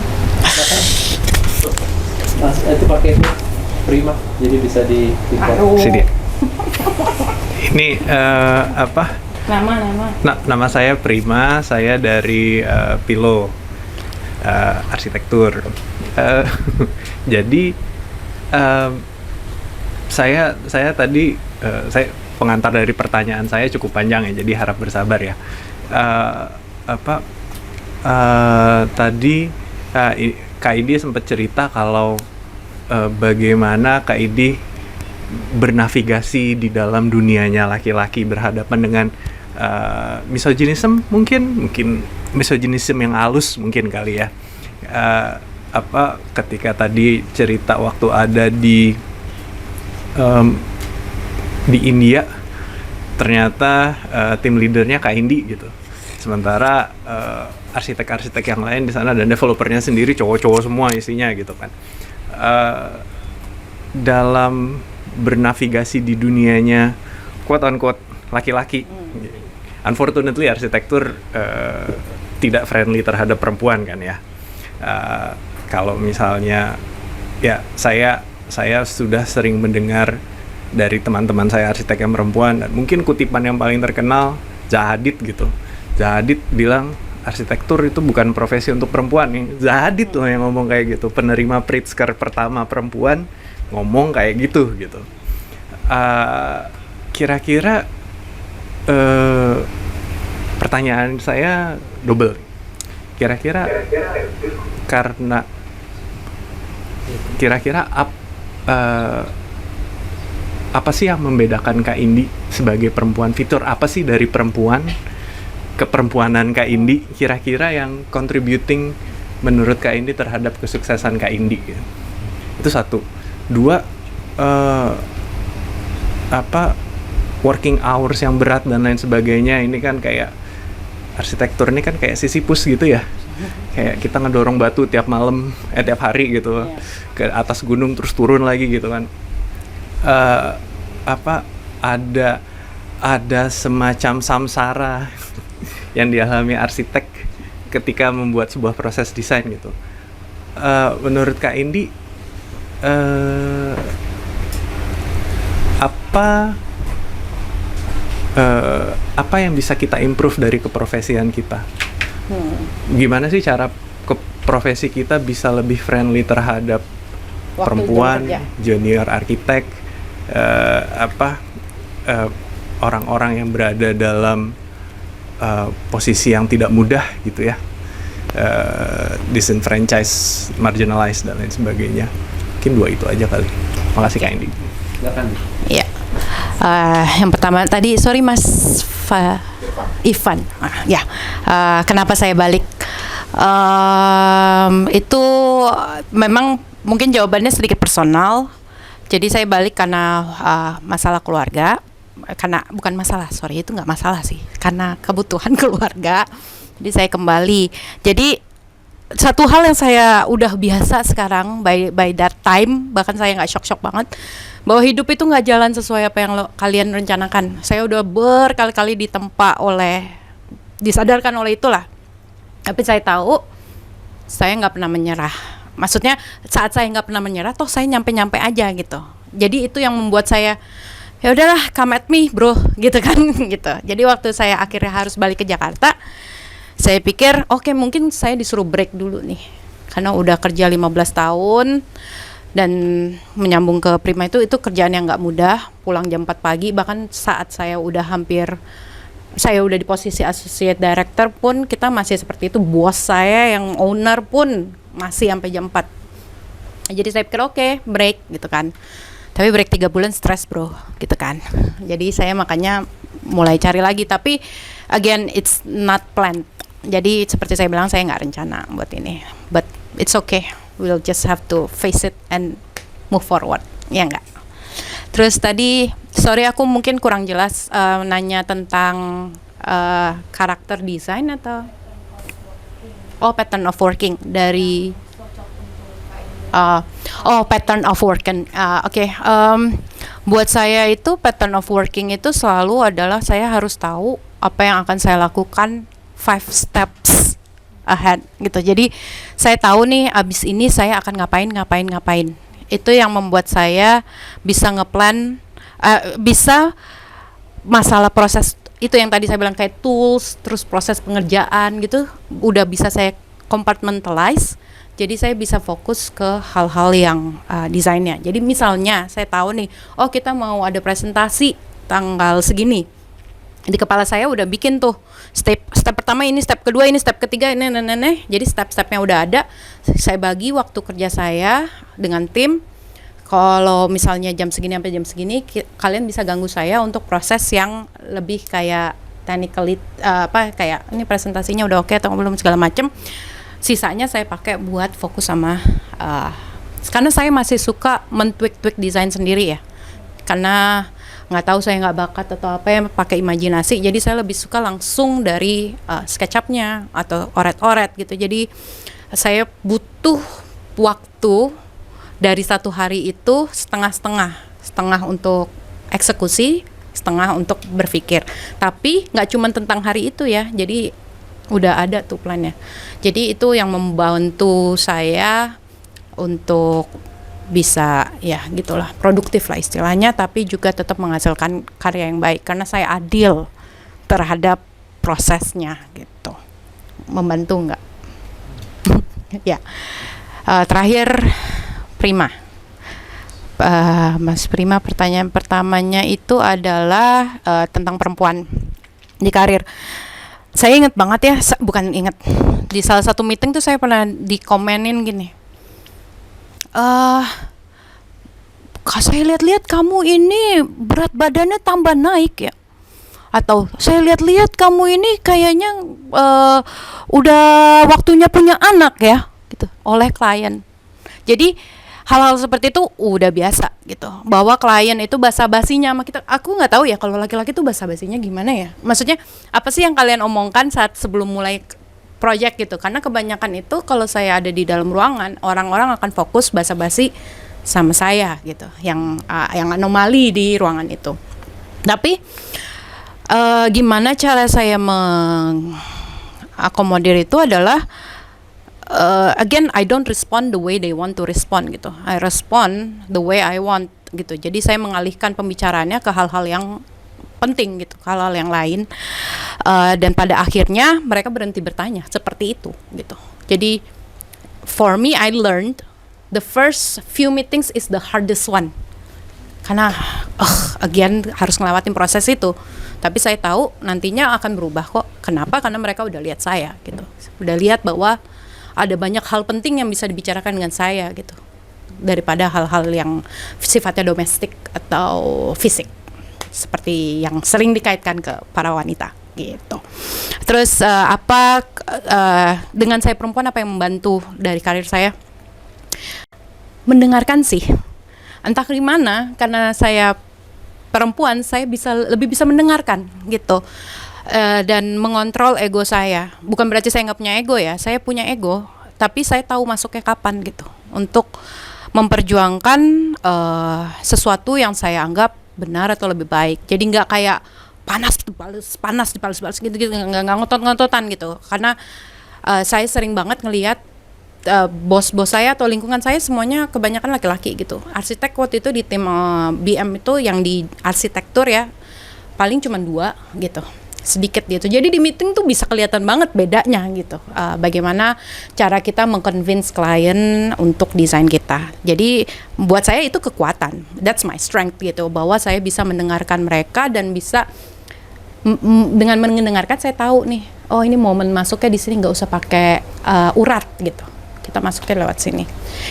Itu pakai itu Prima, jadi bisa di Sini. Ini apa? Nama saya Prima, saya dari Pilo Arsitektur. Jadi saya tadi saya pengantar dari pertanyaan saya cukup panjang ya, jadi harap bersabar ya. Tadi Kak Idi sempat cerita kalau bagaimana Kak Idi bernavigasi di dalam dunianya laki-laki berhadapan dengan misoginisme mungkin misoginisme yang halus mungkin kali ya. Ketika tadi cerita waktu ada di India ternyata tim leadernya Kak Indi gitu. Sementara arsitek-arsitek yang lain di sana dan developernya sendiri cowok-cowok semua isinya gitu kan. Dalam bernavigasi di dunianya quote unquote laki-laki. Unfortunately arsitektur tidak friendly terhadap perempuan kan ya. Kalau misalnya ya saya sudah sering mendengar dari teman-teman saya arsitek yang perempuan dan mungkin kutipan yang paling terkenal Zahadid gitu. Zahadid bilang arsitektur itu bukan profesi untuk perempuan nih. Zahadid loh yang ngomong kayak gitu. Penerima Pritzker pertama perempuan ngomong kayak gitu. Kira-kira pertanyaan saya double. Kira-kira apa sih yang membedakan Kak Indi sebagai perempuan? Fitur apa sih dari perempuan keperempuanan Kak Indi kira-kira yang contributing menurut Kak Indi terhadap kesuksesan Kak Indi gitu. Itu satu. Dua, working hours yang berat dan lain sebagainya. Ini kan kayak arsitektur ini kan kayak Sisyphus gitu ya. Kayak kita ngedorong batu tiap malam, tiap hari gitu ke atas gunung terus turun lagi gitu kan. Ada semacam samsara yang dialami arsitek ketika membuat sebuah proses desain gitu. Menurut Kak Indi, apa yang bisa kita improve dari keprofesian kita? Gimana sih cara profesi kita bisa lebih friendly terhadap perempuan, junior arsitek, orang-orang yang berada dalam posisi yang tidak mudah gitu ya, disenfranchised, marginalized dan lain sebagainya. Mungkin dua itu aja kali. Makasih Kak Indi. Silakan. Iya. Yang pertama tadi, sorry Mas Ivan. Kenapa saya balik? Itu memang mungkin jawabannya sedikit personal. Jadi saya balik karena masalah keluarga. Itu nggak masalah sih. Karena kebutuhan keluarga. Jadi saya kembali. Jadi satu hal yang saya udah biasa sekarang by that time, bahkan saya nggak shock banget bahwa hidup itu nggak jalan sesuai apa yang kalian rencanakan. Saya udah berkali-kali ditempa disadarkan oleh itulah. Tapi saya tahu saya nggak pernah menyerah. Maksudnya saat saya nggak pernah menyerah, toh saya nyampe-nyampe aja gitu. Jadi itu yang membuat saya ya udahlah, come at me bro, gitu kan. Gitu. Jadi waktu saya akhirnya harus balik ke Jakarta, saya pikir oke, mungkin saya disuruh break dulu nih, karena udah kerja 15 tahun dan menyambung ke Prima itu kerjaan yang nggak mudah, pulang jam 4 pagi. Bahkan saat saya udah di posisi associate director pun kita masih seperti itu. Bos saya yang owner pun masih sampai jam 4. Jadi saya pikir oke, break gitu kan. Tapi break 3 bulan stres bro, gitu kan. Jadi saya makanya mulai cari lagi. Tapi again, it's not planned. Jadi seperti saya bilang, saya nggak rencana buat ini. But it's okay, we'll just have to face it and move forward. Ya nggak? Terus tadi, sorry aku mungkin kurang jelas nanya tentang karakter design atau pattern of working dari pattern of working. Buat saya itu pattern of working itu selalu adalah saya harus tahu apa yang akan saya lakukan 5 steps ahead gitu. Jadi saya tahu nih abis ini saya akan ngapain. Itu yang membuat saya bisa ngeplan, bisa masalah proses itu yang tadi saya bilang kayak tools, terus proses pengerjaan gitu, udah bisa saya compartmentalize. Jadi saya bisa fokus ke hal-hal yang desainnya. Jadi misalnya saya tahu nih, kita mau ada presentasi tanggal segini. Di kepala saya udah bikin tuh step pertama ini, step kedua ini, step ketiga ini. Jadi step-stepnya udah ada. Saya bagi waktu kerja saya dengan tim. Kalau misalnya jam segini sampai jam segini, kalian bisa ganggu saya untuk proses yang lebih kayak technically kayak ini presentasinya udah oke atau belum segala macem. Sisanya saya pakai buat fokus sama karena saya masih suka men-tweak desain sendiri ya, karena nggak tahu saya nggak bakat atau apa ya pakai imajinasi. Jadi saya lebih suka langsung dari SketchUp-nya atau oret-oret gitu. Jadi saya butuh waktu dari 1 hari itu setengah untuk eksekusi, setengah untuk berpikir. Tapi nggak cuma tentang hari itu ya, jadi udah ada tuh plannya. Jadi itu yang membantu saya untuk bisa ya gitulah, produktif lah istilahnya, tapi juga tetap menghasilkan karya yang baik karena saya adil terhadap prosesnya gitu. Membantu nggak? Ya. Terakhir Prima. Mas Prima, pertanyaan pertamanya itu adalah tentang perempuan di karir. Saya ingat banget ya, bukan ingat, di salah satu meeting tuh saya pernah dikomenin gini, saya lihat-lihat kamu ini berat badannya tambah naik ya, atau saya lihat-lihat kamu ini kayaknya udah waktunya punya anak ya, gitu, oleh klien. Jadi hal-hal seperti itu udah biasa gitu, bahwa klien itu basa-basinya sama kita. Aku nggak tahu ya kalau laki-laki tuh basa-basinya gimana ya, maksudnya apa sih yang kalian omongkan saat sebelum mulai project gitu, karena kebanyakan itu kalau saya ada di dalam ruangan, orang-orang akan fokus basa-basi sama saya gitu, yang anomali di ruangan itu. Tapi gimana cara saya mengakomodir itu adalah again, I don't respond the way they want to respond gitu. I respond the way I want gitu. Jadi saya mengalihkan pembicaraannya ke hal-hal yang penting gitu, ke hal-hal yang lain. Dan pada akhirnya mereka berhenti bertanya seperti itu gitu. Jadi for me, I learned the first few meetings is the hardest one. Karena again harus ngelewatin proses itu. Tapi saya tahu nantinya akan berubah kok. Kenapa? Karena mereka udah lihat saya gitu. Udah lihat bahwa ada banyak hal penting yang bisa dibicarakan dengan saya gitu, daripada hal-hal yang sifatnya domestik atau fisik seperti yang sering dikaitkan ke para wanita gitu. Terus dengan saya perempuan, apa yang membantu dari karir saya? Mendengarkan sih, entah gimana, karena saya perempuan, saya lebih bisa mendengarkan gitu. Dan mengontrol ego saya. Bukan berarti saya nggak punya ego ya, saya punya ego, tapi saya tahu masuknya kapan gitu, untuk memperjuangkan sesuatu yang saya anggap benar atau lebih baik. Jadi nggak kayak panas dibalas gitu nggak ngotot-ngototan gitu. Karena saya sering banget ngelihat bos-bos saya atau lingkungan saya semuanya kebanyakan laki-laki gitu. Arsitek waktu itu di tim BM itu yang di arsitektur ya paling cuma 2 gitu, sedikit gitu. Jadi di meeting tuh bisa kelihatan banget bedanya gitu. Bagaimana cara kita mengconvince klien untuk desain kita. Jadi buat saya itu kekuatan. That's my strength gitu. Bahwa saya bisa mendengarkan mereka dan bisa dengan mendengarkan saya tahu nih, oh ini momen masuknya di sini nggak usah pakai urat gitu. Kita masuknya lewat sini.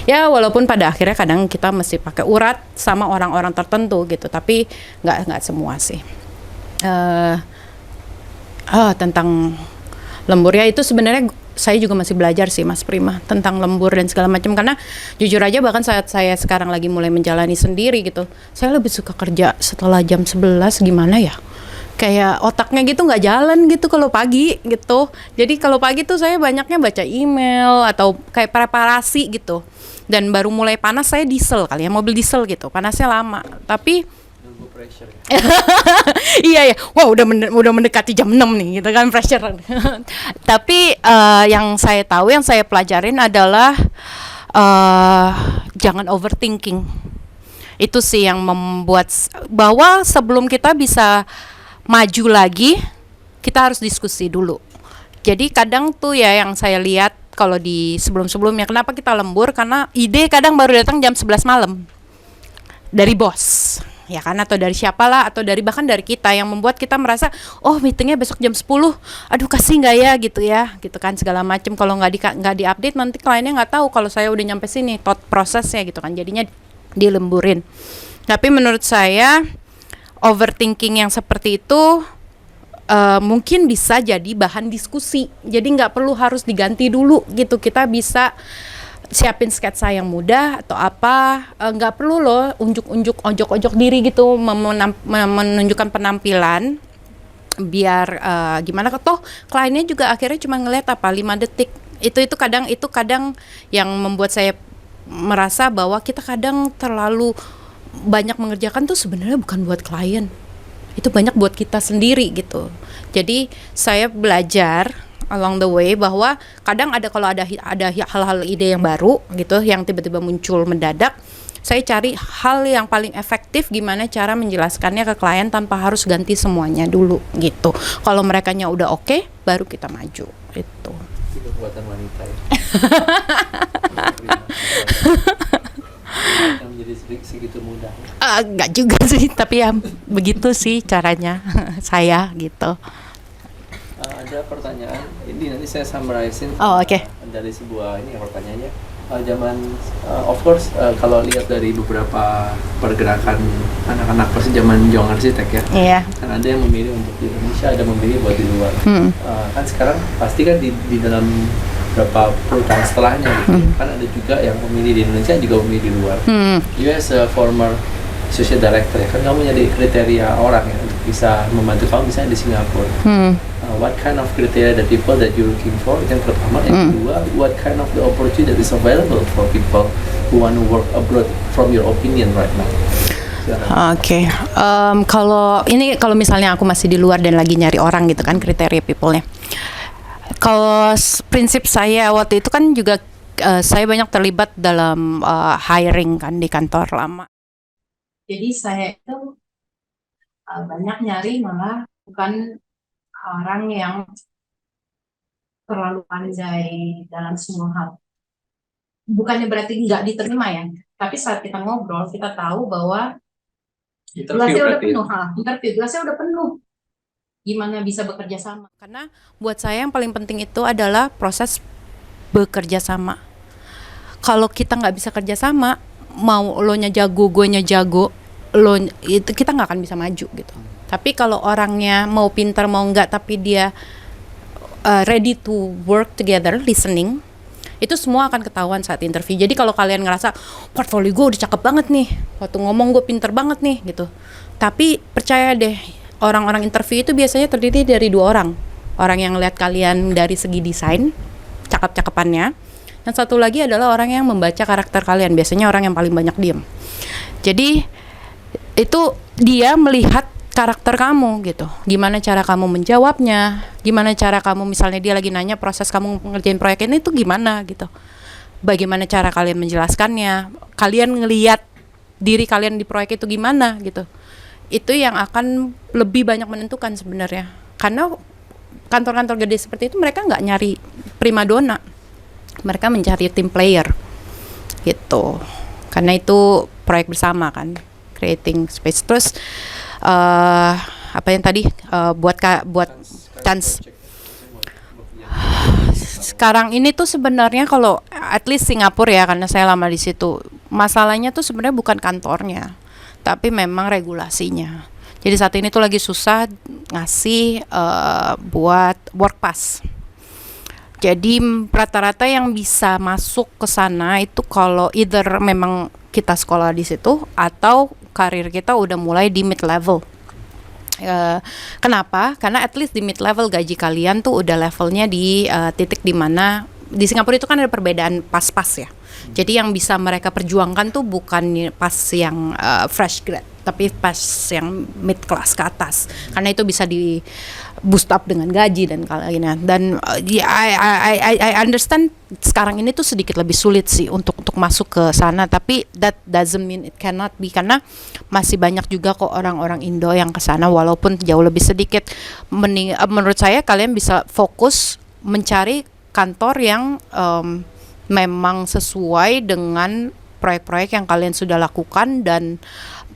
Ya walaupun pada akhirnya kadang kita mesti pakai urat sama orang-orang tertentu gitu, tapi nggak semua sih. Tentang lembur ya itu sebenarnya saya juga masih belajar sih Mas Prima tentang lembur dan segala macam, karena jujur aja bahkan saat saya sekarang lagi mulai menjalani sendiri gitu, saya lebih suka kerja setelah jam 11 gimana ya, kayak otaknya gitu nggak jalan gitu kalau pagi gitu. Jadi kalau pagi tuh saya banyaknya baca email atau kayak preparasi gitu, dan baru mulai panas saya diesel kali ya, mobil diesel gitu, panasnya lama. Tapi iya ya, wah udah mendekati jam 6 nih gitu kan, pressure. Tapi yang saya tahu, yang saya pelajarin adalah jangan overthinking. Itu sih yang membuat bahwa sebelum kita bisa maju lagi, kita harus diskusi dulu. Jadi kadang tuh ya yang saya lihat kalau di sebelum-sebelumnya, kenapa kita lembur, karena ide kadang baru datang jam 11 malam dari bos, ya kan, atau dari siapalah, atau dari bahkan dari kita, yang membuat kita merasa oh meetingnya besok jam 10, aduh kasih nggak ya gitu kan, segala macam. Kalau nggak diupdate nanti kliennya nggak tahu kalau saya udah nyampe sini prosesnya gitu kan, jadinya dilemburin. Tapi menurut saya overthinking yang seperti itu mungkin bisa jadi bahan diskusi, jadi nggak perlu harus diganti dulu gitu. Kita bisa siapin sketsa yang mudah atau apa, nggak perlu loh ojok-ojok diri gitu, menunjukkan penampilan biar gimana, toh kliennya juga akhirnya cuma ngeliat 5 detik. Itu kadang yang membuat saya merasa bahwa kita kadang terlalu banyak mengerjakan tuh sebenarnya bukan buat klien, itu banyak buat kita sendiri gitu. Jadi saya belajar along the way bahwa kadang kalau ada hal-hal ide yang baru gitu yang tiba-tiba muncul mendadak, saya cari hal yang paling efektif gimana cara menjelaskannya ke klien tanpa harus ganti semuanya dulu gitu. Kalau merekanya udah oke, baru kita maju itu. Itu kekuatan wanita ya. Yang menjadi segitu mudah. Enggak juga sih, tapi ya begitu sih caranya saya gitu. Ada pertanyaan, ini nanti saya summarize-in Oke. dari sebuah ini pertanyaannya. Zaman of course kalau lihat dari beberapa pergerakan anak-anak pas zaman Young Arsitek ya, Iya. kan ada yang memilih untuk di Indonesia, ada memilih buat di luar. Kan sekarang pasti kan di dalam beberapa puluh tahun setelahnya gitu, kan ada juga yang memilih di Indonesia juga memilih di luar. You as a former associate director ya, kan kamu nyari kriteria orang ya untuk bisa membantu kamu misalnya di Singapura. What kind of criteria the people that you're looking for? Yang pertama, yang kedua, what kind of the opportunity that is available for people who want to work abroad from your opinion right now? Oke. Kalau misalnya aku masih di luar dan lagi nyari orang gitu kan, kriteria people-nya. Kalau prinsip saya waktu itu kan juga saya banyak terlibat dalam hiring kan di kantor lama. Jadi saya itu banyak nyari malah bukan orang yang terlalu pandai dalam semua hal. Bukannya berarti nggak diterima ya, tapi saat kita ngobrol kita tahu bahwa gelasnya udah penuh, gelasnya udah penuh. Gimana bisa bekerja sama? Karena buat saya yang paling penting itu adalah proses bekerja sama. Kalau kita nggak bisa kerja sama, mau lo nya jago, gue nya jago, itu kita nggak akan bisa maju gitu. Tapi kalau orangnya mau pintar mau enggak, tapi dia ready to work together, listening, itu semua akan ketahuan saat interview. Jadi kalau kalian ngerasa portfolio gue udah cakep banget nih, waktu ngomong gue pinter banget nih gitu, tapi percaya deh, orang-orang interview itu biasanya terdiri dari 2 orang. Orang yang lihat kalian dari segi desain, cakep-cakepannya. Yang satu lagi adalah orang yang membaca karakter kalian, biasanya orang yang paling banyak diem. Jadi itu dia melihat karakter kamu gitu, gimana cara kamu menjawabnya, gimana cara kamu, misalnya dia lagi nanya proses kamu ngerjain proyek ini tuh gimana gitu, bagaimana cara kalian menjelaskannya, kalian ngelihat diri kalian di proyek itu gimana gitu. Itu yang akan lebih banyak menentukan sebenarnya, karena kantor-kantor gede seperti itu mereka nggak nyari primadona, mereka mencari tim player gitu, karena itu proyek bersama kan, creating space. Terus apa yang tadi buat chance sekarang ini tuh sebenarnya, kalau at least Singapura ya, karena saya lama di situ, masalahnya tuh sebenarnya bukan kantornya, tapi memang regulasinya. Jadi saat ini tuh lagi susah ngasih buat work pass. Jadi rata-rata yang bisa masuk ke sana itu kalau either memang kita sekolah di situ atau karir kita udah mulai di mid level. Kenapa? Karena at least di mid level gaji kalian tuh udah levelnya di titik dimana di Singapura itu kan ada perbedaan pas-pas ya. Jadi yang bisa mereka perjuangkan tuh bukan pas yang fresh grad, tapi pas yang mid class ke atas. Karena itu bisa di boost up dengan gaji dan lainnya. Dan I understand sekarang ini tuh sedikit lebih sulit sih untuk masuk ke sana, tapi that doesn't mean it cannot be, karena masih banyak juga kok orang-orang Indo yang ke sana walaupun jauh lebih sedikit. Menurut saya kalian bisa fokus mencari kantor yang memang sesuai dengan proyek-proyek yang kalian sudah lakukan dan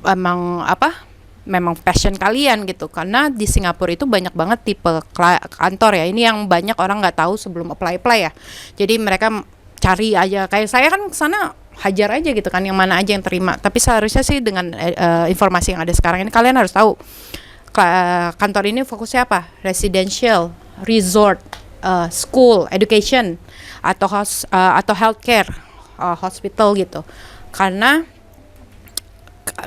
memang passion kalian gitu. Karena di Singapura itu banyak banget tipe kantor ya. Ini yang banyak orang nggak tahu sebelum apply ya. Jadi mereka cari aja, kayak saya kan kesana hajar aja gitu kan, yang mana aja yang terima. Tapi seharusnya sih dengan informasi yang ada sekarang ini kalian harus tahu kantor ini fokusnya apa, residential, resort, school, education, atau healthcare, hospital gitu. Karena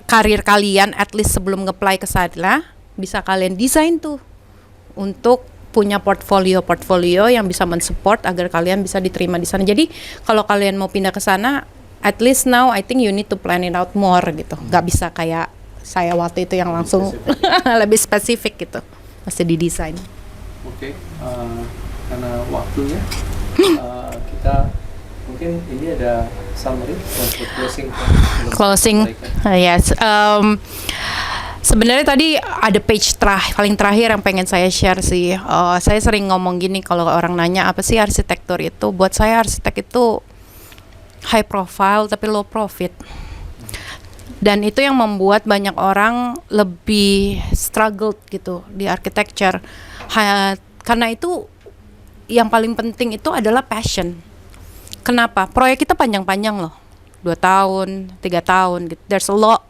karir kalian at least sebelum nge-apply ke sana bisa kalian desain tuh untuk punya portfolio yang bisa mensupport agar kalian bisa diterima di sana. Jadi kalau kalian mau pindah ke sana, at least now I think you need to plan it out more gitu. Gak bisa kayak saya waktu itu yang langsung lebih spesifik gitu, pasti didesain. Oke. Karena waktunya kita mungkin ini ada summary untuk closing. Yes. Sebenarnya tadi ada page paling terakhir yang pengen saya share sih. Saya sering ngomong gini kalau orang nanya apa sih arsitektur itu. Buat saya arsitek itu high profile tapi low profit. Dan itu yang membuat banyak orang lebih struggled gitu di architecture. Karena itu yang paling penting itu adalah passion. Kenapa? Proyek kita panjang-panjang loh, 2 tahun, 3 tahun gitu. There's a lot.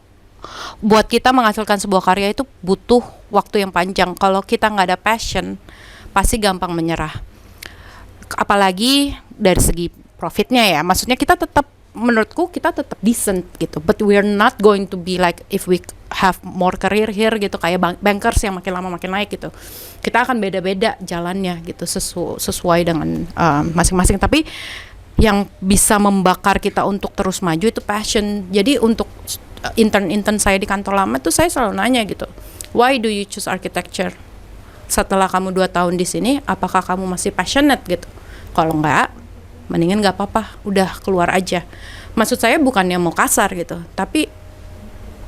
Buat kita menghasilkan sebuah karya itu butuh waktu yang panjang. Kalau kita nggak ada passion, pasti gampang menyerah. Apalagi dari segi profitnya ya. Maksudnya kita tetap, menurutku kita tetap decent gitu. But we're not going to be like if we have more career here gitu, kayak bankers yang makin lama makin naik gitu. Kita akan beda-beda jalannya gitu, sesuai dengan masing-masing. Tapi yang bisa membakar kita untuk terus maju itu passion. Jadi untuk intern saya di kantor lama tuh saya selalu nanya gitu, why do you choose architecture? Setelah kamu 2 tahun di sini, apakah kamu masih passionate gitu? Kalau enggak, mendingan nggak apa-apa, udah keluar aja. Maksud saya bukannya mau kasar gitu, tapi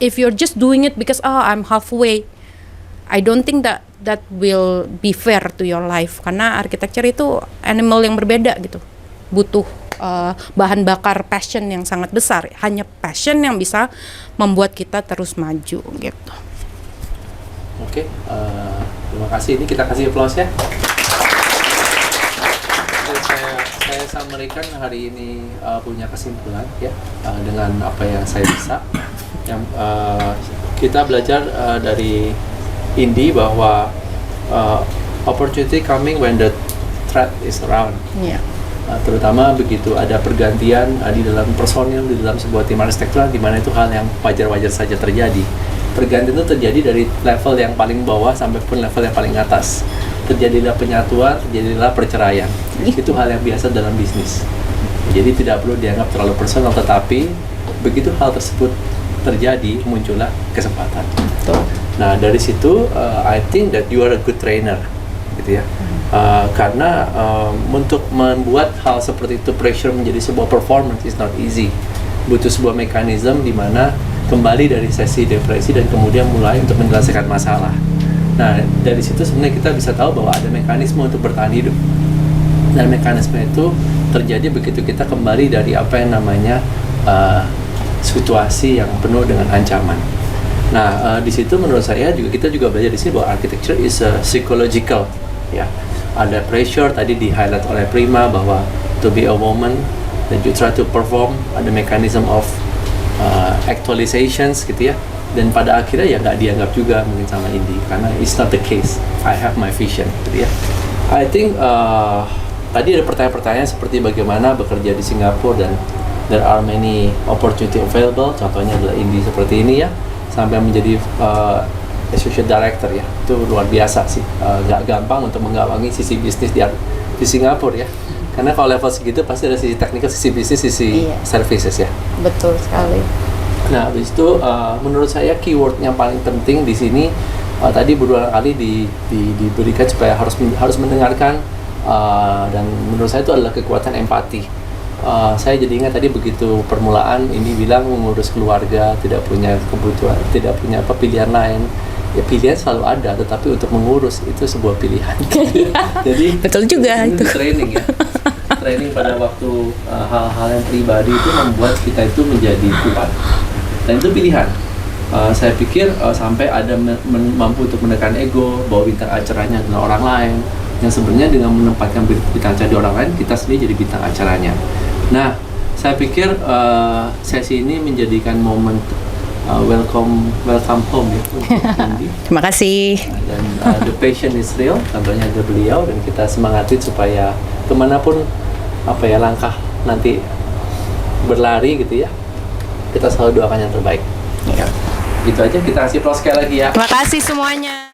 if you're just doing it because I'm halfway, I don't think that will be fair to your life. Karena architecture itu animal yang berbeda gitu, butuh bahan bakar passion yang sangat besar. Hanya passion yang bisa membuat kita terus maju gitu. Oke, terima kasih. Ini kita kasih applause ya. Saya summary-kan hari ini punya kesimpulan ya, dengan apa yang saya bisa. Yang kita belajar dari Indi bahwa opportunity coming when the threat is around. Yeah. Terutama begitu ada pergantian di dalam personil di dalam sebuah tim arsitektur, di mana itu hal yang wajar-wajar saja terjadi. Pergantian itu terjadi dari level yang paling bawah sampai pun level yang paling atas. Terjadilah penyatuan, terjadilah perceraian. Itu hal yang biasa dalam bisnis. Jadi tidak perlu dianggap terlalu personal, tetapi begitu hal tersebut terjadi, muncullah kesempatan. Nah, dari situ I think that you are a good trainer, gitu ya. Karena untuk membuat hal seperti itu, pressure menjadi sebuah performance is not easy. Butuh sebuah mekanisme di mana kembali dari sesi depresi dan kemudian mulai untuk menyelesaikan masalah. Nah, dari situ sebenarnya kita bisa tahu bahwa ada mekanisme untuk bertahan hidup. Dan mekanisme itu terjadi begitu kita kembali dari apa yang namanya situasi yang penuh dengan ancaman. Nah, di situ menurut saya kita juga belajar di sini bahwa architecture is psychological, ya. Ada pressure tadi di highlight oleh Prima bahwa to be a woman that you try to perform, ada mechanism of actualizations gitu ya. Dan pada akhirnya ya nggak dianggap juga mungkin sama Indi karena it's not the case. I have my vision gitu ya. I think tadi ada pertanyaan-pertanyaan seperti bagaimana bekerja di Singapura dan there are many opportunity available. Contohnya adalah Indi seperti ini ya, sampai menjadi associate director ya. Itu luar biasa sih. Nggak gampang untuk menggawangi sisi bisnis di Singapura ya. Karena kalau level segitu pasti ada sisi teknikal, sisi bisnis, sisi services ya. Betul sekali. Nah, habis itu menurut saya keyword yang paling penting di sini tadi berulang kali diberikan supaya harus mendengarkan dan menurut saya itu adalah kekuatan empati. Saya jadi ingat tadi begitu permulaan ini bilang mengurus keluarga, tidak punya kebutuhan, tidak punya pilihan lain. Ya pilihan selalu ada, tetapi untuk mengurus itu sebuah pilihan. Jadi Betul juga itu itu. training ya. Training pada waktu hal-hal yang pribadi itu membuat kita itu menjadi kuat. Dan itu pilihan. Saya pikir sampai ada mampu untuk menekan ego bahwa bintang acaranya adalah orang lain, yang sebenarnya dengan menempatkan bintang acara di orang lain, kita sendiri jadi bintang acaranya. Nah, saya pikir sesi ini menjadikan momen welcome home ya untuk Indi. Terima kasih. Dan the passion is real, contohnya ada beliau, dan kita semangatin supaya kemanapun langkah nanti berlari gitu ya, kita selalu doakan yang terbaik. Ya. Gitu aja, kita kasih applause sekali lagi ya. Terima kasih semuanya.